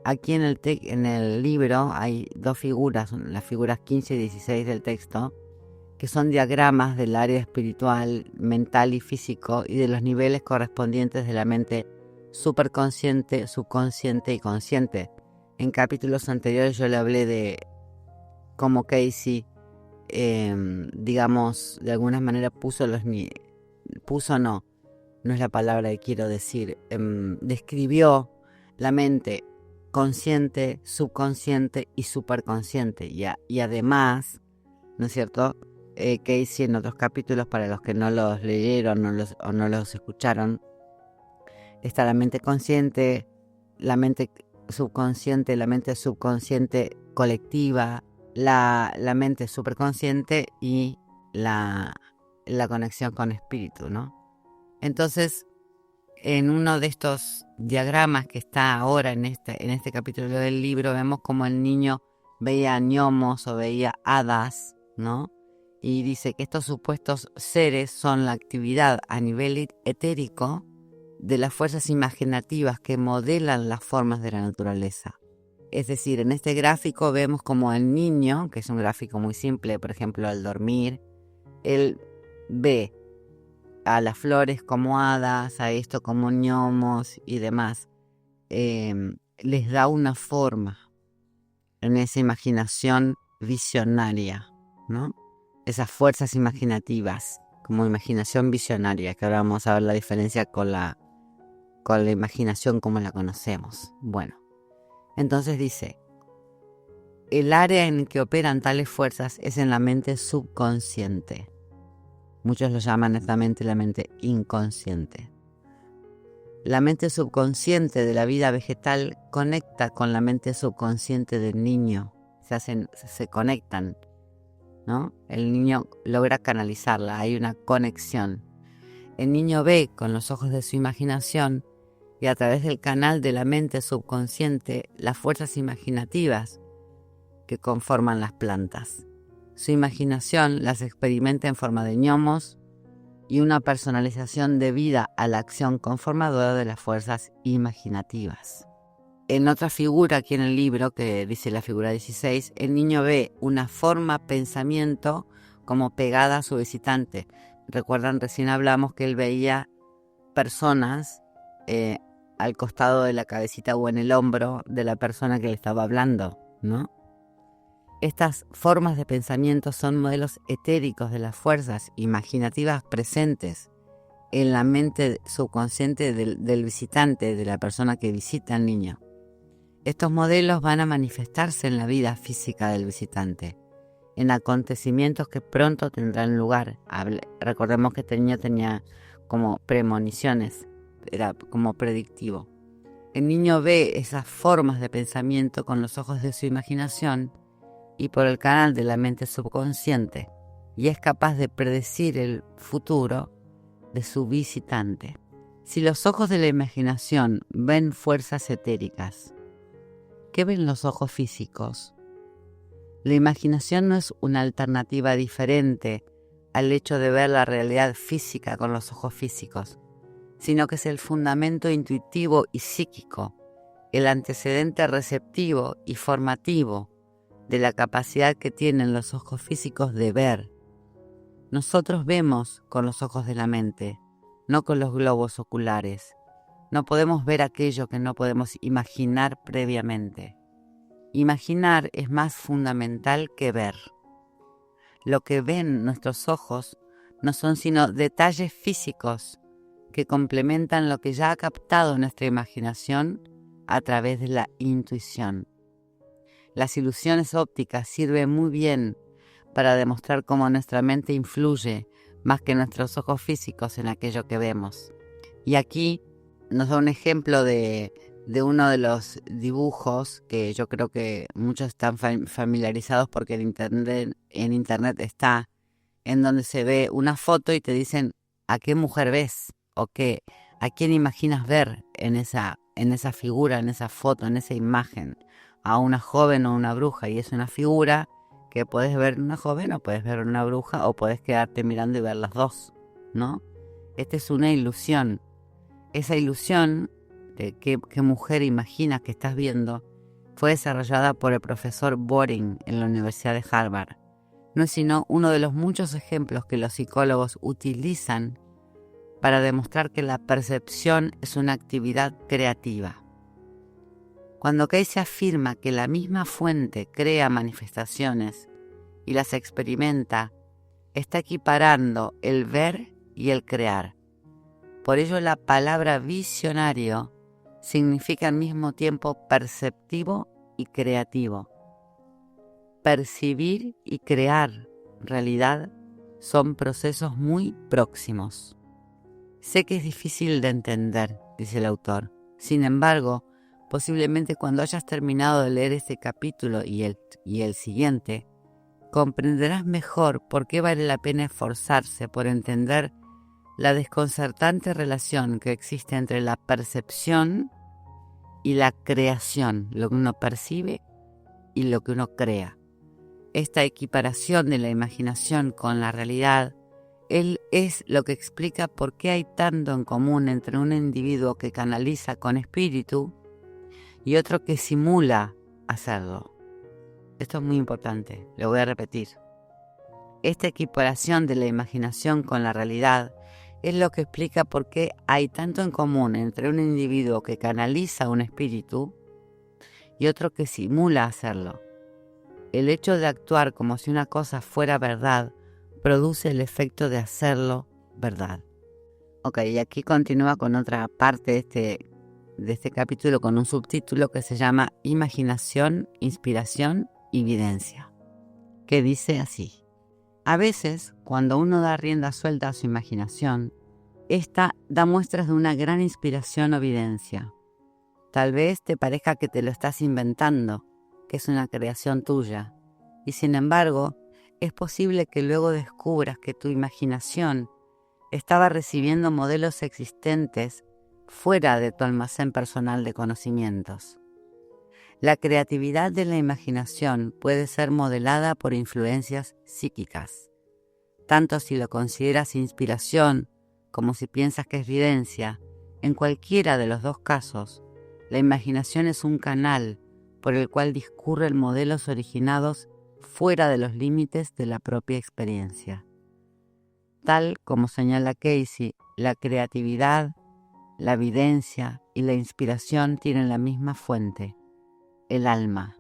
Aquí en el libro hay dos figuras, las figuras 15 y 16 del texto, que son diagramas del área espiritual, mental y físico y de los niveles correspondientes de la mente superconsciente, subconsciente y consciente. En capítulos anteriores yo le hablé de cómo Casey, digamos, de alguna manera no es la palabra que quiero decir, describió la mente consciente, subconsciente y superconsciente. Y además, ¿no es cierto?, Casey en otros capítulos, para los que no los leyeron o no los escucharon, está la mente consciente, la mente subconsciente colectiva, la mente superconsciente y la conexión con espíritu, ¿no? Entonces, en uno de estos diagramas que está ahora en este capítulo del libro, vemos como el niño veía gnomos o veía hadas, ¿no? Y dice que estos supuestos seres son la actividad a nivel etérico de las fuerzas imaginativas que modelan las formas de la naturaleza. Es decir, en este gráfico vemos como el niño, que es un gráfico muy simple, por ejemplo, al dormir, él ve a las flores como hadas, a esto como gnomos y demás. Les da una forma en esa imaginación visionaria, ¿no? Esas fuerzas imaginativas, como imaginación visionaria, que ahora vamos a ver la diferencia con la imaginación como la conocemos. Bueno, entonces dice, el área en que operan tales fuerzas es en la mente subconsciente. Muchos lo llaman esta mente la mente inconsciente. La mente subconsciente de la vida vegetal conecta con la mente subconsciente del niño. Se conectan, ¿no? El niño logra canalizarla, hay una conexión. El niño ve con los ojos de su imaginación y a través del canal de la mente subconsciente las fuerzas imaginativas que conforman las plantas. Su imaginación las experimenta en forma de gnomos, y una personalización debida a la acción conformadora de las fuerzas imaginativas. En otra figura aquí en el libro, que dice la figura 16, el niño ve una forma pensamiento como pegada a su visitante. Recuerdan, recién hablamos que él veía personas al costado de la cabecita o en el hombro de la persona que le estaba hablando, ¿no? Estas formas de pensamiento son modelos etéricos de las fuerzas imaginativas presentes en la mente subconsciente del visitante, de la persona que visita al niño. Estos modelos van a manifestarse en la vida física del visitante, en acontecimientos que pronto tendrán lugar. Recordemos que este niño tenía como premoniciones, era como predictivo. El niño ve esas formas de pensamiento con los ojos de su imaginación y por el canal de la mente subconsciente, y es capaz de predecir el futuro de su visitante. Si los ojos de la imaginación ven fuerzas etéricas, ¿qué ven los ojos físicos? La imaginación no es una alternativa diferente al hecho de ver la realidad física con los ojos físicos, sino que es el fundamento intuitivo y psíquico, el antecedente receptivo y formativo de la capacidad que tienen los ojos físicos de ver. Nosotros vemos con los ojos de la mente, no con los globos oculares. No podemos ver aquello que no podemos imaginar previamente. Imaginar es más fundamental que ver. Lo que ven nuestros ojos no son sino detalles físicos que complementan lo que ya ha captado nuestra imaginación a través de la intuición. Las ilusiones ópticas sirven muy bien para demostrar cómo nuestra mente influye más que nuestros ojos físicos en aquello que vemos. Y aquí nos da un ejemplo de uno de los dibujos que yo creo que muchos están familiarizados porque en internet está, en donde se ve una foto y te dicen ¿a qué mujer ves? O ¿a quién imaginas ver en esa figura, en esa foto, en esa imagen? A una joven o una bruja, y es una figura que puedes ver una joven o puedes ver una bruja o puedes quedarte mirando y ver las dos, ¿no? Esta es una ilusión. Esa ilusión de qué mujer imaginas que estás viendo fue desarrollada por el profesor Boring en la Universidad de Harvard. No es sino uno de los muchos ejemplos que los psicólogos utilizan para demostrar que la percepción es una actividad creativa. Cuando Casey afirma que la misma fuente crea manifestaciones y las experimenta, está equiparando el ver y el crear. Por ello la palabra visionario significa al mismo tiempo perceptivo y creativo. Percibir y crear realidad son procesos muy próximos. Sé que es difícil de entender, dice el autor. Sin embargo, posiblemente cuando hayas terminado de leer este capítulo y el siguiente, comprenderás mejor por qué vale la pena esforzarse por entender la desconcertante relación que existe entre la percepción y la creación, lo que uno percibe y lo que uno crea. Esta equiparación de la imaginación con la realidad es lo que explica por qué hay tanto en común entre un individuo que canaliza con espíritu y otro que simula hacerlo. Esto es muy importante, lo voy a repetir. Esta equiparación de la imaginación con la realidad es lo que explica por qué hay tanto en común entre un individuo que canaliza un espíritu y otro que simula hacerlo. El hecho de actuar como si una cosa fuera verdad produce el efecto de hacerlo verdad. Ok, y aquí continúa con otra parte de este capítulo con un subtítulo que se llama Imaginación, Inspiración y Evidencia, que dice así. A veces, cuando uno da rienda suelta a su imaginación, esta da muestras de una gran inspiración o evidencia. Tal vez te parezca que te lo estás inventando, que es una creación tuya, y sin embargo, es posible que luego descubras que tu imaginación estaba recibiendo modelos existentes fuera de tu almacén personal de conocimientos. La creatividad de la imaginación puede ser modelada por influencias psíquicas. tanto si lo consideras inspiración como si piensas que es evidencia. En cualquiera de los dos casos, la imaginación es un canal por el cual discurren modelos originados fuera de los límites de la propia experiencia. Tal como señala Casey, la creatividad, la evidencia y la inspiración tienen la misma fuente, el alma.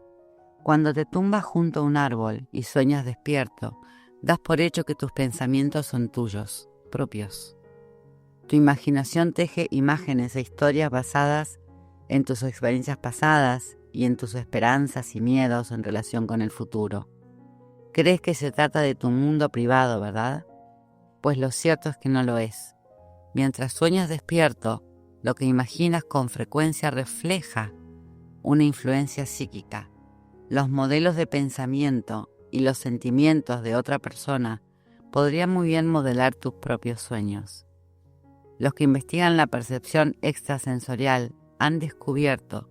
Cuando te tumbas junto a un árbol y sueñas despierto, das por hecho que tus pensamientos son tuyos, propios. Tu imaginación teje imágenes e historias basadas en tus experiencias pasadas y en tus esperanzas y miedos en relación con el futuro. Crees que se trata de tu mundo privado, ¿verdad? Pues lo cierto es que no lo es. Mientras sueñas despierto, lo que imaginas con frecuencia refleja una influencia psíquica. Los modelos de pensamiento y los sentimientos de otra persona podrían muy bien modelar tus propios sueños. Los que investigan la percepción extrasensorial han descubierto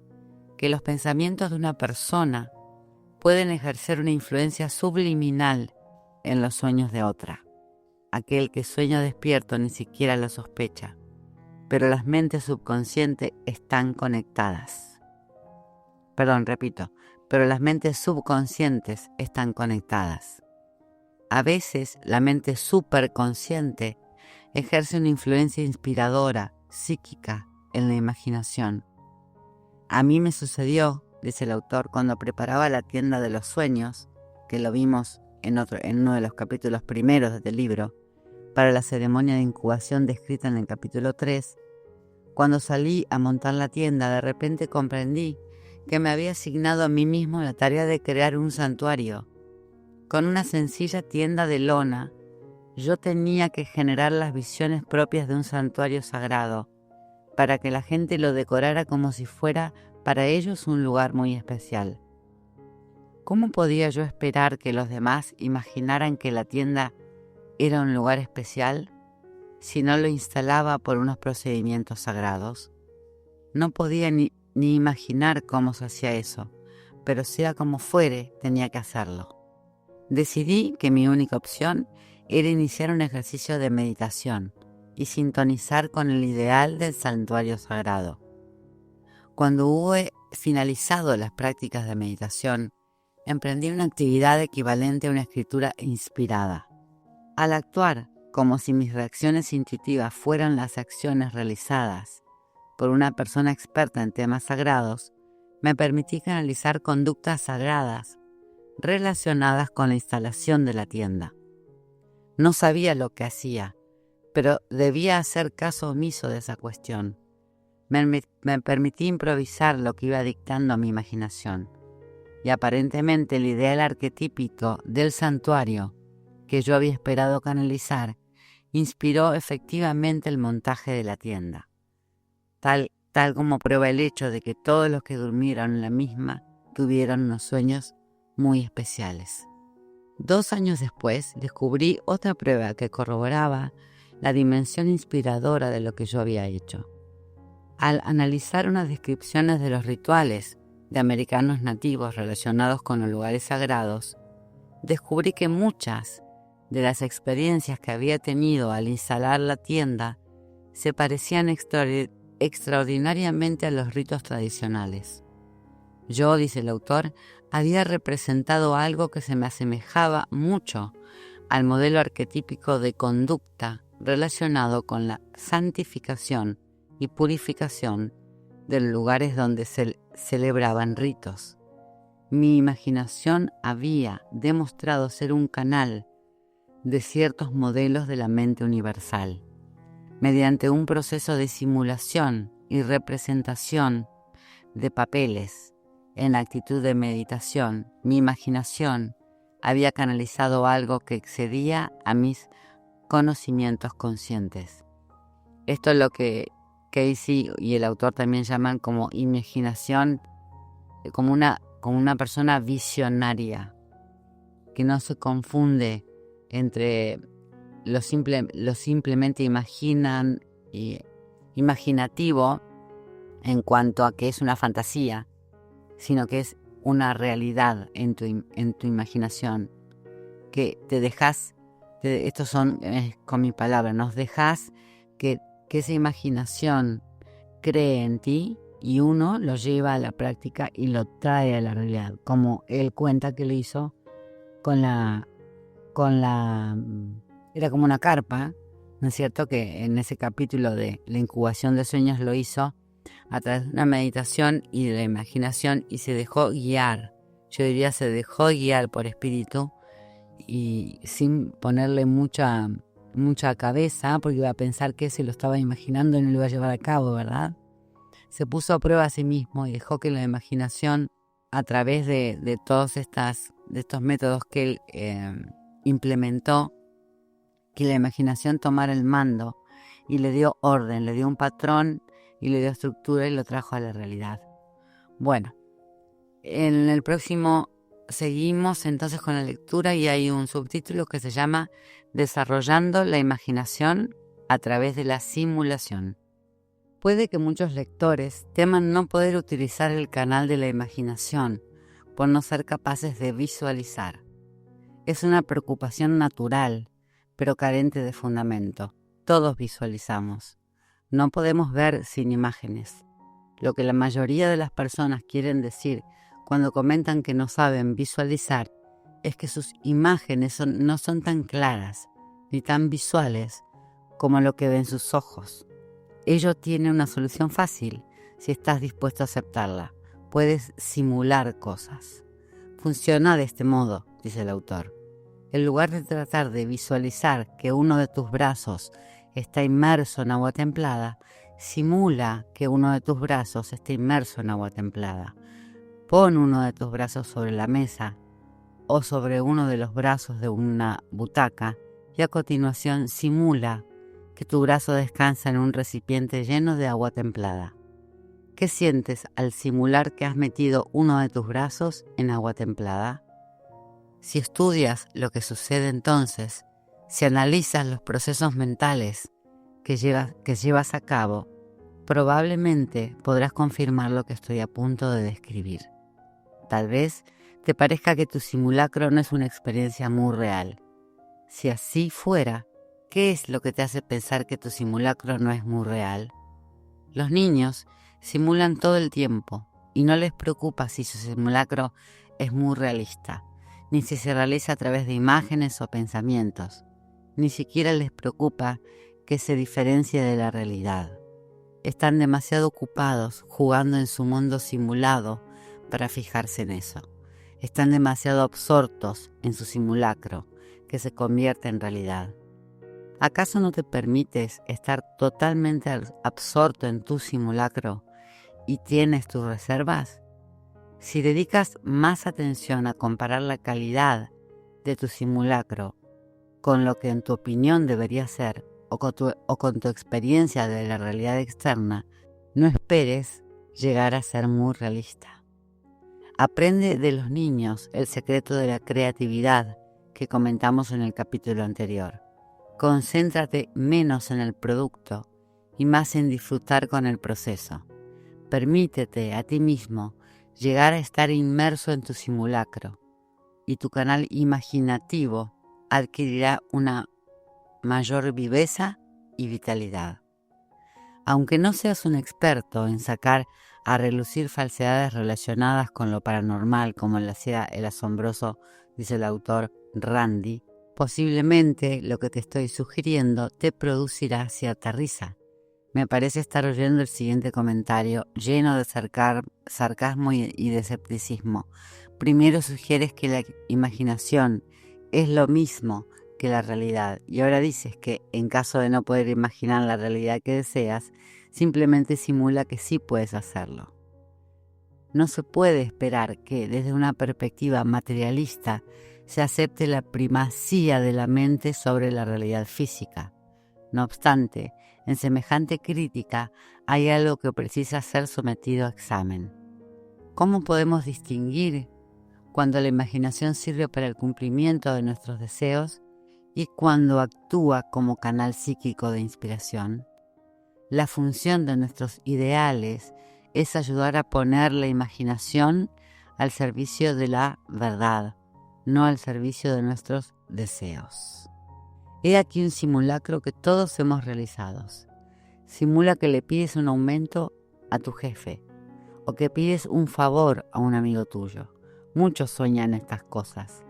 que los pensamientos de una persona pueden ejercer una influencia subliminal en los sueños de otra. Aquel que sueña despierto ni siquiera lo sospecha, pero las mentes subconscientes están conectadas. Pero las mentes subconscientes están conectadas. A veces la mente superconsciente ejerce una influencia inspiradora, psíquica, en la imaginación. A mí me sucedió, dice el autor, cuando preparaba la tienda de los sueños, que lo vimos en uno de los capítulos primeros del libro, para la ceremonia de incubación descrita en el capítulo 3, cuando salí a montar la tienda, de repente comprendí que me había asignado a mí mismo la tarea de crear un santuario. Con una sencilla tienda de lona, yo tenía que generar las visiones propias de un santuario sagrado, para que la gente lo decorara como si fuera para ellos un lugar muy especial. ¿Cómo podía yo esperar que los demás imaginaran que la tienda era un lugar especial si no lo instalaba por unos procedimientos sagrados? No podía ni imaginar cómo se hacía eso, pero sea como fuere, tenía que hacerlo. Decidí que mi única opción era iniciar un ejercicio de meditación y sintonizar con el ideal del santuario sagrado. Cuando hube finalizado las prácticas de meditación, emprendí una actividad equivalente a una escritura inspirada. Al actuar como si mis reacciones intuitivas fueran las acciones realizadas por una persona experta en temas sagrados, me permití canalizar conductas sagradas relacionadas con la instalación de la tienda. No sabía lo que hacía, pero debía hacer caso omiso de esa cuestión. Me permití improvisar lo que iba dictando a mi imaginación, y aparentemente el ideal arquetípico del santuario que yo había esperado canalizar inspiró efectivamente el montaje de la tienda, tal como prueba el hecho de que todos los que durmieron en la misma tuvieron unos sueños muy especiales. 2 años después descubrí otra prueba que corroboraba la dimensión inspiradora de lo que yo había hecho. Al analizar unas descripciones de los rituales de americanos nativos relacionados con los lugares sagrados, descubrí que muchas de las experiencias que había tenido al instalar la tienda se parecían extraordinariamente a los ritos tradicionales. Yo, dice el autor, había representado algo que se me asemejaba mucho al modelo arquetípico de conducta relacionado con la santificación y purificación de los lugares donde se celebraban ritos. Mi imaginación había demostrado ser un canal de ciertos modelos de la mente universal. Mediante un proceso de simulación y representación de papeles en actitud de meditación, mi imaginación había canalizado algo que excedía a mis conocimientos conscientes. Esto es lo que Casey y el autor también llaman como imaginación, como una persona visionaria, que no se confunde entre lo simplemente imaginativo en cuanto a que es una fantasía, sino que es una realidad en tu imaginación, que te dejas estos son con mi palabra, nos dejas que esa imaginación cree en ti y uno lo lleva a la práctica y lo trae a la realidad, como él cuenta que lo hizo era como una carpa, ¿no es cierto? Que en ese capítulo de la incubación de sueños lo hizo a través de una meditación y de la imaginación y se dejó guiar. Yo diría se dejó guiar por espíritu y sin ponerle mucha cabeza, porque iba a pensar que se lo estaba imaginando y no lo iba a llevar a cabo, ¿verdad? Se puso a prueba a sí mismo y dejó que la imaginación, a través de todos estos métodos que él implementó, que la imaginación tomara el mando y le dio orden, le dio un patrón y le dio estructura y lo trajo a la realidad. Bueno, en el próximo seguimos entonces con la lectura y hay un subtítulo que se llama Desarrollando la imaginación a través de la simulación. Puede que muchos lectores teman no poder utilizar el canal de la imaginación por no ser capaces de visualizar. Es una preocupación natural, pero carente de fundamento. Todos visualizamos. No podemos ver sin imágenes. Lo que la mayoría de las personas quieren decir cuando comentan que no saben visualizar es que sus imágenes no son tan claras ni tan visuales como lo que ven sus ojos. Ello tiene una solución fácil si estás dispuesto a aceptarla. Puedes simular cosas. Funciona de este modo, dice el autor. En lugar de tratar de visualizar que uno de tus brazos está inmerso en agua templada, simula que uno de tus brazos está inmerso en agua templada. Pon uno de tus brazos sobre la mesa o sobre uno de los brazos de una butaca y a continuación simula que tu brazo descansa en un recipiente lleno de agua templada. ¿Qué sientes al simular que has metido uno de tus brazos en agua templada? Si estudias lo que sucede entonces, si analizas los procesos mentales que llevas a cabo, probablemente podrás confirmar lo que estoy a punto de describir. Tal vez te parezca que tu simulacro no es una experiencia muy real. Si así fuera, ¿qué es lo que te hace pensar que tu simulacro no es muy real? Los niños simulan todo el tiempo y no les preocupa si su simulacro es muy realista, ni si se realiza a través de imágenes o pensamientos. Ni siquiera les preocupa que se diferencie de la realidad. Están demasiado ocupados jugando en su mundo simulado para fijarse en eso. Están demasiado absortos en su simulacro, que se convierte en realidad. ¿Acaso no te permites estar totalmente absorto en tu simulacro y tienes tus reservas? Si dedicas más atención a comparar la calidad de tu simulacro con lo que en tu opinión debería ser o con tu experiencia de la realidad externa, no esperes llegar a ser muy realista. Aprende de los niños el secreto de la creatividad que comentamos en el capítulo anterior. Concéntrate menos en el producto y más en disfrutar con el proceso. Permítete a ti mismo llegar a estar inmerso en tu simulacro y tu canal imaginativo adquirirá una mayor viveza y vitalidad. Aunque no seas un experto en sacar a relucir falsedades relacionadas con lo paranormal, como lo hacía el asombroso, dice el autor Randi, posiblemente lo que te estoy sugiriendo te producirá cierta risa. Me parece estar oyendo el siguiente comentario lleno de sarcasmo y de escepticismo. Primero sugieres que la imaginación es lo mismo que la realidad y ahora dices que en caso de no poder imaginar la realidad que deseas, simplemente simula que sí puedes hacerlo. No se puede esperar que desde una perspectiva materialista se acepte la primacía de la mente sobre la realidad física. No obstante, en semejante crítica hay algo que precisa ser sometido a examen. ¿Cómo podemos distinguir cuando la imaginación sirve para el cumplimiento de nuestros deseos y cuando actúa como canal psíquico de inspiración? La función de nuestros ideales es ayudar a poner la imaginación al servicio de la verdad, no al servicio de nuestros deseos. He aquí un simulacro que todos hemos realizado. Simula que le pides un aumento a tu jefe o que pides un favor a un amigo tuyo. Muchos sueñan estas cosas.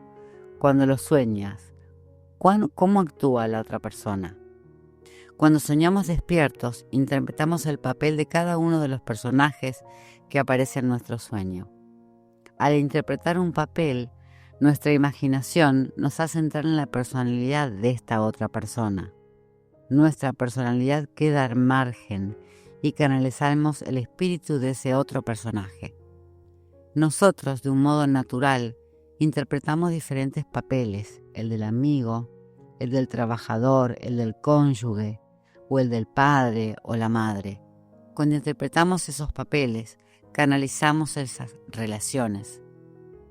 Cuando lo sueñas, ¿cómo actúa la otra persona? Cuando soñamos despiertos, interpretamos el papel de cada uno de los personajes que aparece en nuestro sueño. Al interpretar un papel, nuestra imaginación nos hace entrar en la personalidad de esta otra persona. Nuestra personalidad queda al margen y canalizamos el espíritu de ese otro personaje. Nosotros, de un modo natural, interpretamos diferentes papeles, el del amigo, el del trabajador, el del cónyuge, o el del padre o la madre. Cuando interpretamos esos papeles, canalizamos esas relaciones.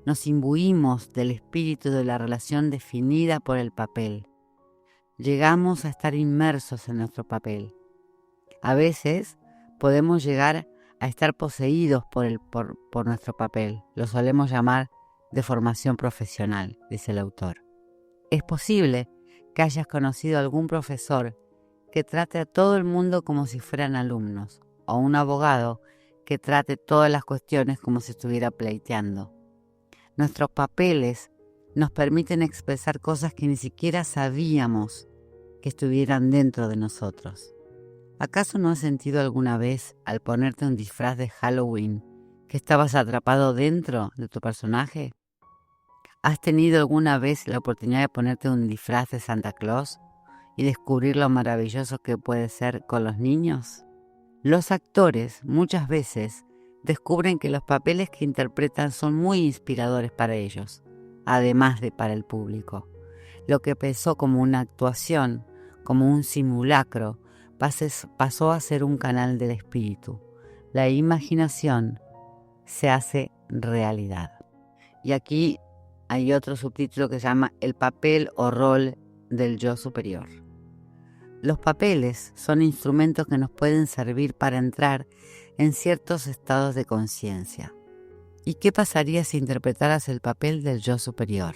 Nos imbuimos del espíritu de la relación definida por el papel. Llegamos a estar inmersos en nuestro papel. A veces podemos llegar a estar poseídos por nuestro papel. Lo solemos llamar deformación profesional, dice el autor. Es posible que hayas conocido a algún profesor que trate a todo el mundo como si fueran alumnos, o un abogado que trate todas las cuestiones como si estuviera pleiteando. Nuestros papeles nos permiten expresar cosas que ni siquiera sabíamos que estuvieran dentro de nosotros. ¿Acaso no has sentido alguna vez, al ponerte un disfraz de Halloween, que estabas atrapado dentro de tu personaje? ¿Has tenido alguna vez la oportunidad de ponerte un disfraz de Santa Claus y descubrir lo maravilloso que puede ser con los niños? Los actores muchas veces descubren que los papeles que interpretan son muy inspiradores para ellos, además de para el público. Lo que empezó como una actuación, como un simulacro, pasó a ser un canal del espíritu. La imaginación se hace realidad. Y aquí hay otro subtítulo que se llama El papel o rol del yo superior. Los papeles son instrumentos que nos pueden servir para entrar en ciertos estados de conciencia. ¿Y qué pasaría si interpretaras el papel del yo superior?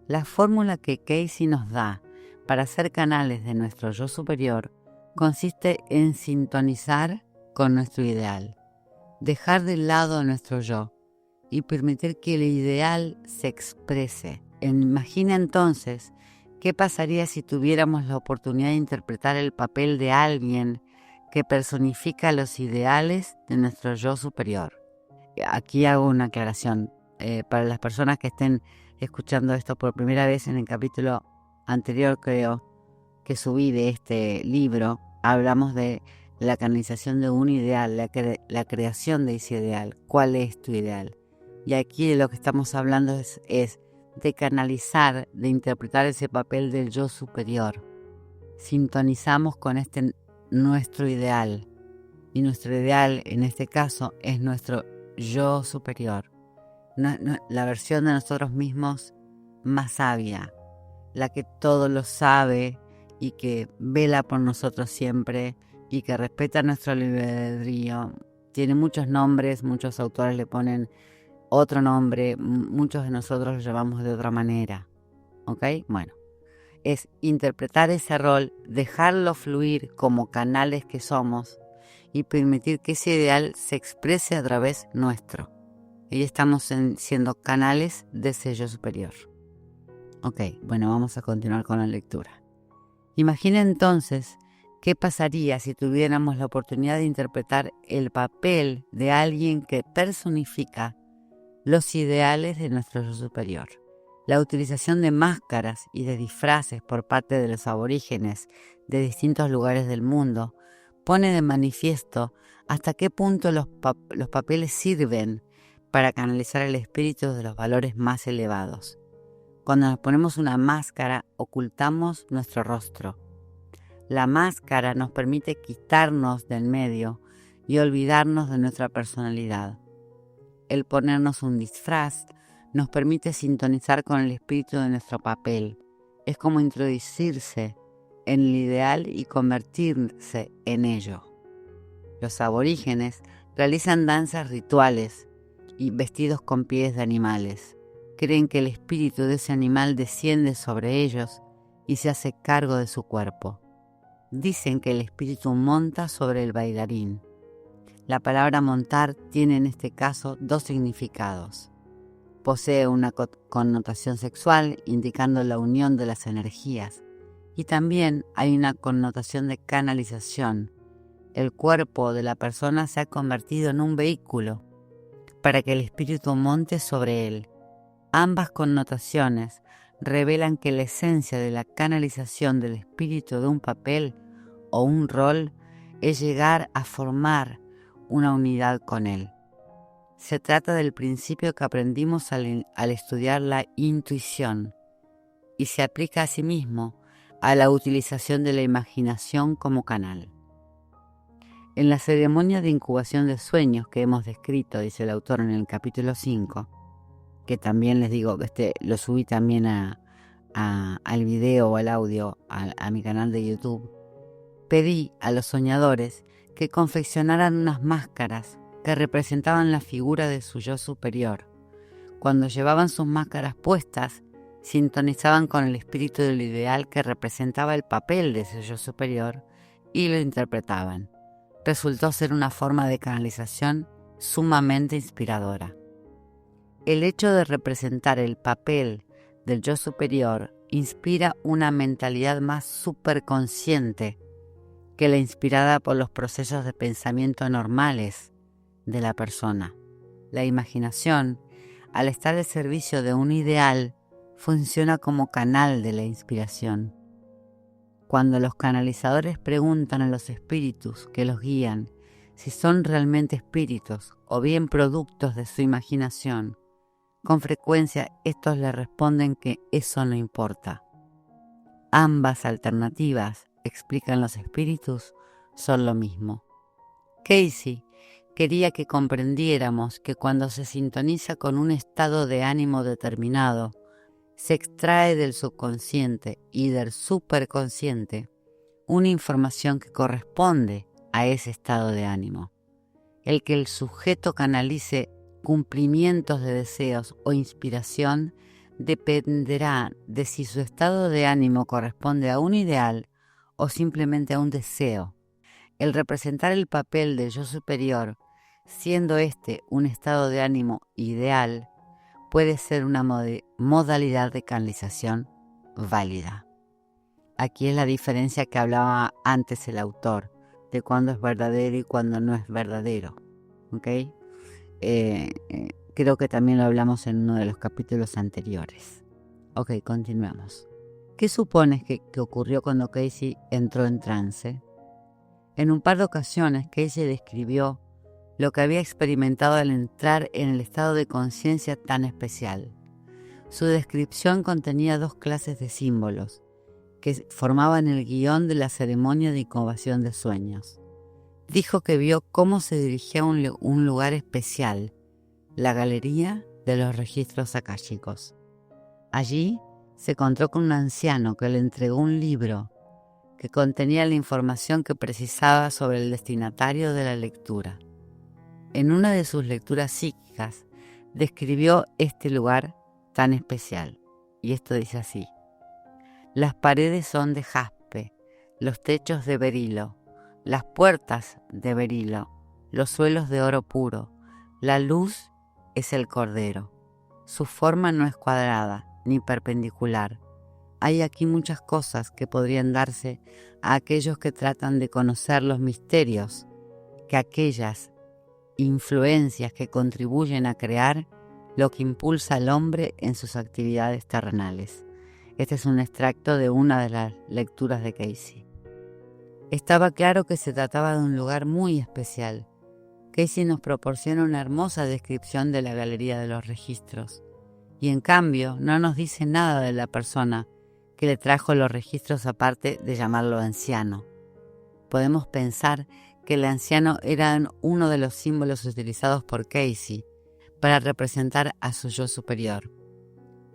La fórmula que Casey nos da para ser canales de nuestro yo superior consiste en sintonizar con nuestro ideal, dejar de lado nuestro yo y permitir que el ideal se exprese. Imagina entonces qué pasaría si tuviéramos la oportunidad de interpretar el papel de alguien que personifica los ideales de nuestro yo superior. Aquí hago una aclaración. Para las personas que estén escuchando esto por primera vez, en el capítulo anterior, creo, que subí de este libro, hablamos de la canalización de un ideal, la creación de ese ideal. ¿Cuál es tu ideal? Y aquí de lo que estamos hablando es de canalizar, de interpretar ese papel del yo superior. Sintonizamos con nuestro ideal. Y nuestro ideal, en este caso, es nuestro yo superior. La versión de nosotros mismos más sabia, la que todo lo sabe y que vela por nosotros siempre y que respeta nuestro libre albedrío. Tiene muchos nombres, muchos autores le ponen otro nombre, muchos de nosotros lo llamamos de otra manera. ¿Ok? Bueno, es interpretar ese rol, dejarlo fluir como canales que somos y permitir que ese ideal se exprese a través nuestro. Y estamos siendo canales de ese yo superior. Ok, bueno, vamos a continuar con la lectura. Imagina entonces qué pasaría si tuviéramos la oportunidad de interpretar el papel de alguien que personifica los ideales de nuestro yo superior. La utilización de máscaras y de disfraces por parte de los aborígenes de distintos lugares del mundo pone de manifiesto hasta qué punto los papeles sirven para canalizar el espíritu de los valores más elevados. Cuando nos ponemos una máscara, ocultamos nuestro rostro. La máscara nos permite quitarnos del medio y olvidarnos de nuestra personalidad. El ponernos un disfraz nos permite sintonizar con el espíritu de nuestro papel. Es como introducirse en el ideal y convertirse en ello. Los aborígenes realizan danzas rituales y vestidos con pies de animales. Creen que el espíritu de ese animal desciende sobre ellos y se hace cargo de su cuerpo. Dicen que el espíritu monta sobre el bailarín. La palabra montar tiene en este caso dos significados. Posee una connotación sexual, indicando la unión de las energías, y también hay una connotación de canalización. El cuerpo de la persona se ha convertido en un vehículo para que el espíritu monte sobre él. Ambas connotaciones revelan que la esencia de la canalización del espíritu de un papel o un rol es llegar a formar una unidad con él. Se trata del principio que aprendimos al estudiar la intuición y se aplica asimismo a la utilización de la imaginación como canal. En la ceremonia de incubación de sueños que hemos descrito, dice el autor en el capítulo 5, que también les digo, lo subí también al video o al audio a mi canal de YouTube, pedí a los soñadores que confeccionaran unas máscaras que representaban la figura de su yo superior. Cuando llevaban sus máscaras puestas, sintonizaban con el espíritu del ideal que representaba el papel de ese yo superior y lo interpretaban. Resultó ser una forma de canalización sumamente inspiradora. El hecho de representar el papel del yo superior inspira una mentalidad más superconsciente que la inspirada por los procesos de pensamiento normales de la persona. La imaginación, al estar al servicio de un ideal, funciona como canal de la inspiración. Cuando los canalizadores preguntan a los espíritus que los guían si son realmente espíritus o bien productos de su imaginación, con frecuencia estos les responden que eso no importa. Ambas alternativas, explican los espíritus, son lo mismo. Casey quería que comprendiéramos que cuando se sintoniza con un estado de ánimo determinado, se extrae del subconsciente y del superconsciente una información que corresponde a ese estado de ánimo. El que el sujeto canalice cumplimientos de deseos o inspiración dependerá de si su estado de ánimo corresponde a un ideal o simplemente a un deseo. El representar el papel del yo superior, siendo este un estado de ánimo ideal, puede ser una modalidad de canalización válida. Aquí es la diferencia que hablaba antes el autor, de cuándo es verdadero y cuándo no es verdadero. ¿Ok? Creo que también lo hablamos en uno de los capítulos anteriores. Ok, continuamos. ¿Qué supones que ocurrió cuando Casey entró en trance? En un par de ocasiones, Casey describió lo que había experimentado al entrar en el estado de conciencia tan especial. Su descripción contenía dos clases de símbolos que formaban el guión de la ceremonia de incubación de sueños. Dijo que vio cómo se dirigía a un lugar especial, la galería de los registros akáshicos. Allí se encontró con un anciano que le entregó un libro que contenía la información que precisaba sobre el destinatario de la lectura. En una de sus lecturas psíquicas describió este lugar tan especial, y esto dice así: las paredes son de jaspe, los techos de berilo, las puertas de berilo, los suelos de oro puro, la luz es el cordero. Su forma no es cuadrada ni perpendicular. Hay aquí muchas cosas que podrían darse a aquellos que tratan de conocer los misterios que aquellas influencias que contribuyen a crear lo que impulsa al hombre en sus actividades terrenales. Este es un extracto de una de las lecturas de Casey. Estaba claro que se trataba de un lugar muy especial. Casey nos proporciona una hermosa descripción de la galería de los registros, y en cambio no nos dice nada de la persona que le trajo los registros, aparte de llamarlo anciano. Podemos pensar que el anciano era uno de los símbolos utilizados por Casey para representar a su yo superior.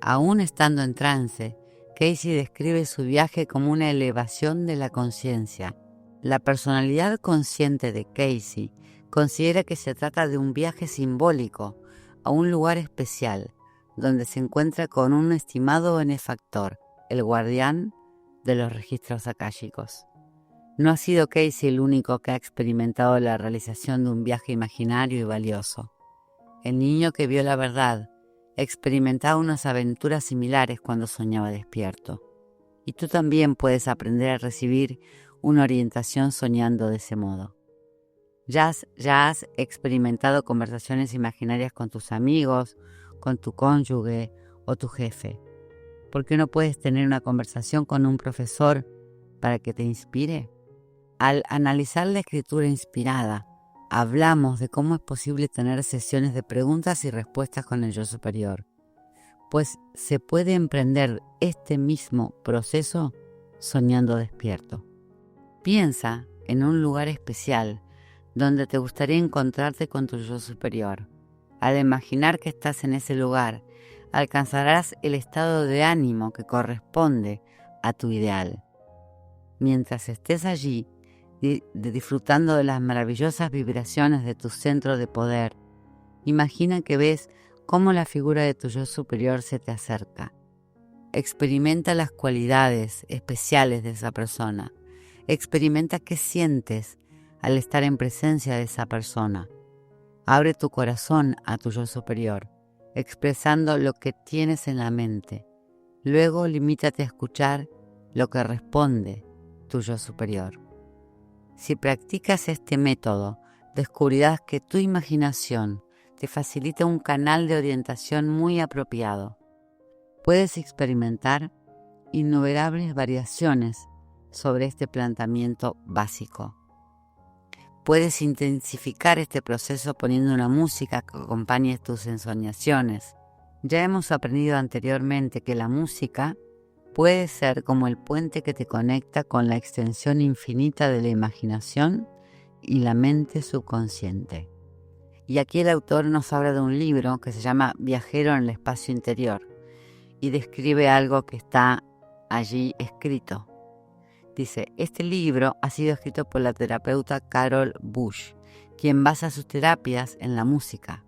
Aún estando en trance, Casey describe su viaje como una elevación de la conciencia. La personalidad consciente de Casey considera que se trata de un viaje simbólico a un lugar especial, donde se encuentra con un estimado benefactor, el guardián de los registros akáshicos. No ha sido Casey el único que ha experimentado la realización de un viaje imaginario y valioso. El niño que vio la verdad experimentaba unas aventuras similares cuando soñaba despierto. Y tú también puedes aprender a recibir una orientación soñando de ese modo. Ya has experimentado conversaciones imaginarias con tus amigos, con tu cónyuge o tu jefe. ¿Por qué no puedes tener una conversación con un profesor para que te inspire? Al analizar la escritura inspirada, hablamos de cómo es posible tener sesiones de preguntas y respuestas con el yo superior, pues se puede emprender este mismo proceso soñando despierto. Piensa en un lugar especial donde te gustaría encontrarte con tu yo superior. Al imaginar que estás en ese lugar, alcanzarás el estado de ánimo que corresponde a tu ideal. Mientras estés allí, disfrutando de las maravillosas vibraciones de tu centro de poder, imagina que ves cómo la figura de tu yo superior se te acerca. Experimenta las cualidades especiales de esa persona. Experimenta qué sientes al estar en presencia de esa persona. Abre tu corazón a tu yo superior, expresando lo que tienes en la mente. Luego limítate a escuchar lo que responde tu yo superior. Si practicas este método, descubrirás que tu imaginación te facilita un canal de orientación muy apropiado. Puedes experimentar innumerables variaciones sobre este planteamiento básico. Puedes intensificar este proceso poniendo una música que acompañe tus ensoñaciones. Ya hemos aprendido anteriormente que la música puede ser como el puente que te conecta con la extensión infinita de la imaginación y la mente subconsciente. Y aquí el autor nos habla de un libro que se llama Viajero en el espacio interior y describe algo que está allí escrito. Dice, este libro ha sido escrito por la terapeuta Carol Bush, quien basa sus terapias en la música.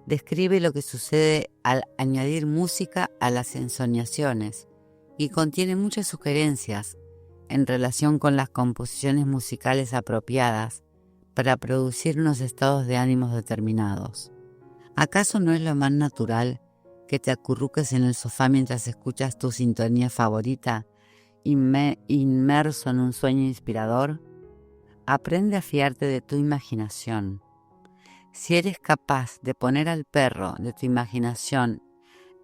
Describe lo que sucede al añadir música a las ensoñaciones y contiene muchas sugerencias en relación con las composiciones musicales apropiadas para producir unos estados de ánimos determinados. ¿Acaso no es lo más natural que te acurruques en el sofá mientras escuchas tu sintonía favorita, inmerso en un sueño inspirador? Aprende a fiarte de tu imaginación. Si eres capaz de poner al perro de tu imaginación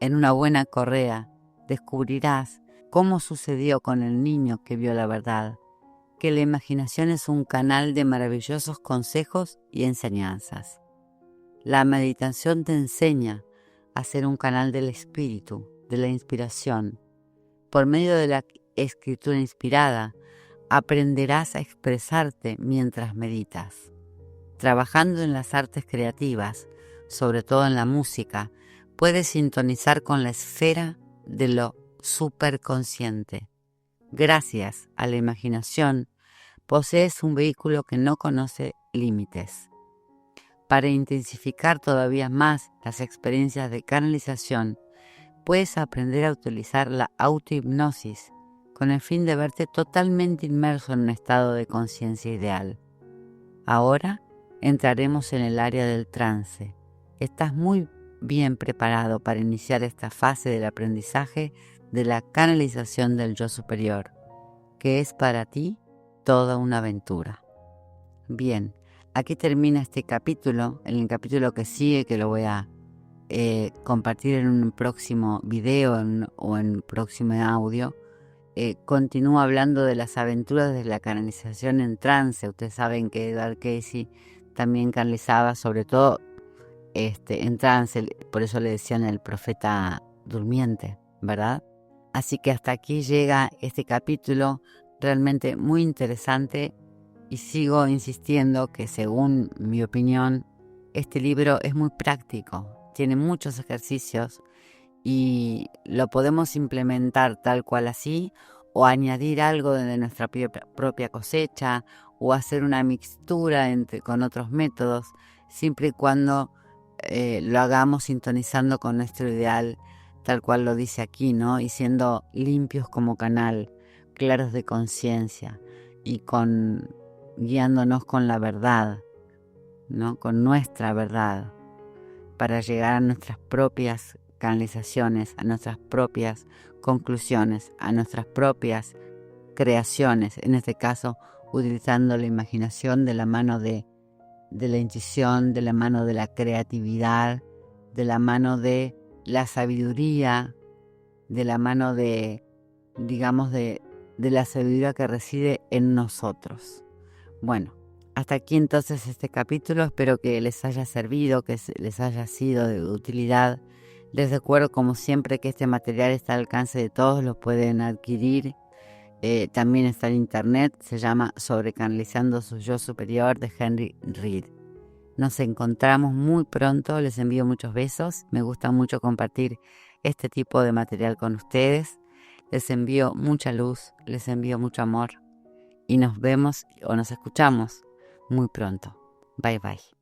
en una buena correa, descubrirás cómo sucedió con el niño que vio la verdad, que la imaginación es un canal de maravillosos consejos y enseñanzas. La meditación te enseña a ser un canal del espíritu, de la inspiración. Por medio de la escritura inspirada, aprenderás a expresarte mientras meditas. Trabajando en las artes creativas, sobre todo en la música, puedes sintonizar con la esfera de lo superconsciente. Gracias a la imaginación, posees un vehículo que no conoce límites. Para intensificar todavía más las experiencias de canalización, puedes aprender a utilizar la autohipnosis con el fin de verte totalmente inmerso en un estado de conciencia ideal. Ahora entraremos en el área del trance. Estás muy bien preparado para iniciar esta fase del aprendizaje de la canalización del yo superior, que es para ti toda una aventura. Bien, aquí termina este capítulo. En el capítulo que sigue, que lo voy a compartir en un próximo video o en un próximo audio, continúa hablando de las aventuras de la canalización en trance. Ustedes saben que Edgar Cayce también canalizaba, sobre todo en trance, por eso le decían el profeta durmiente, ¿verdad? Así que hasta aquí llega este capítulo realmente muy interesante y sigo insistiendo que, según mi opinión, este libro es muy práctico, tiene muchos ejercicios y lo podemos implementar tal cual así o añadir algo de nuestra propia cosecha o hacer una mixtura con otros métodos, siempre y cuando lo hagamos sintonizando con nuestro ideal, tal cual lo dice aquí, ¿no? Y siendo limpios como canal, claros de conciencia y guiándonos con la verdad, ¿no? Con nuestra verdad, para llegar a nuestras propias canalizaciones, a nuestras propias conclusiones, a nuestras propias creaciones, en este caso utilizando la imaginación de la mano de la intuición, de la mano de la creatividad, de la mano de la sabiduría, de la mano de, digamos, de la sabiduría que reside en nosotros. Bueno, hasta aquí entonces este capítulo. Espero que les haya servido, que les haya sido de utilidad. Les recuerdo, como siempre, que este material está al alcance de todos, lo pueden adquirir. También está en internet, se llama Sobrecanalizando su Yo Superior, de Henry Reed. Nos encontramos muy pronto, les envío muchos besos, me gusta mucho compartir este tipo de material con ustedes. Les envío mucha luz, les envío mucho amor y nos vemos o nos escuchamos muy pronto. Bye bye.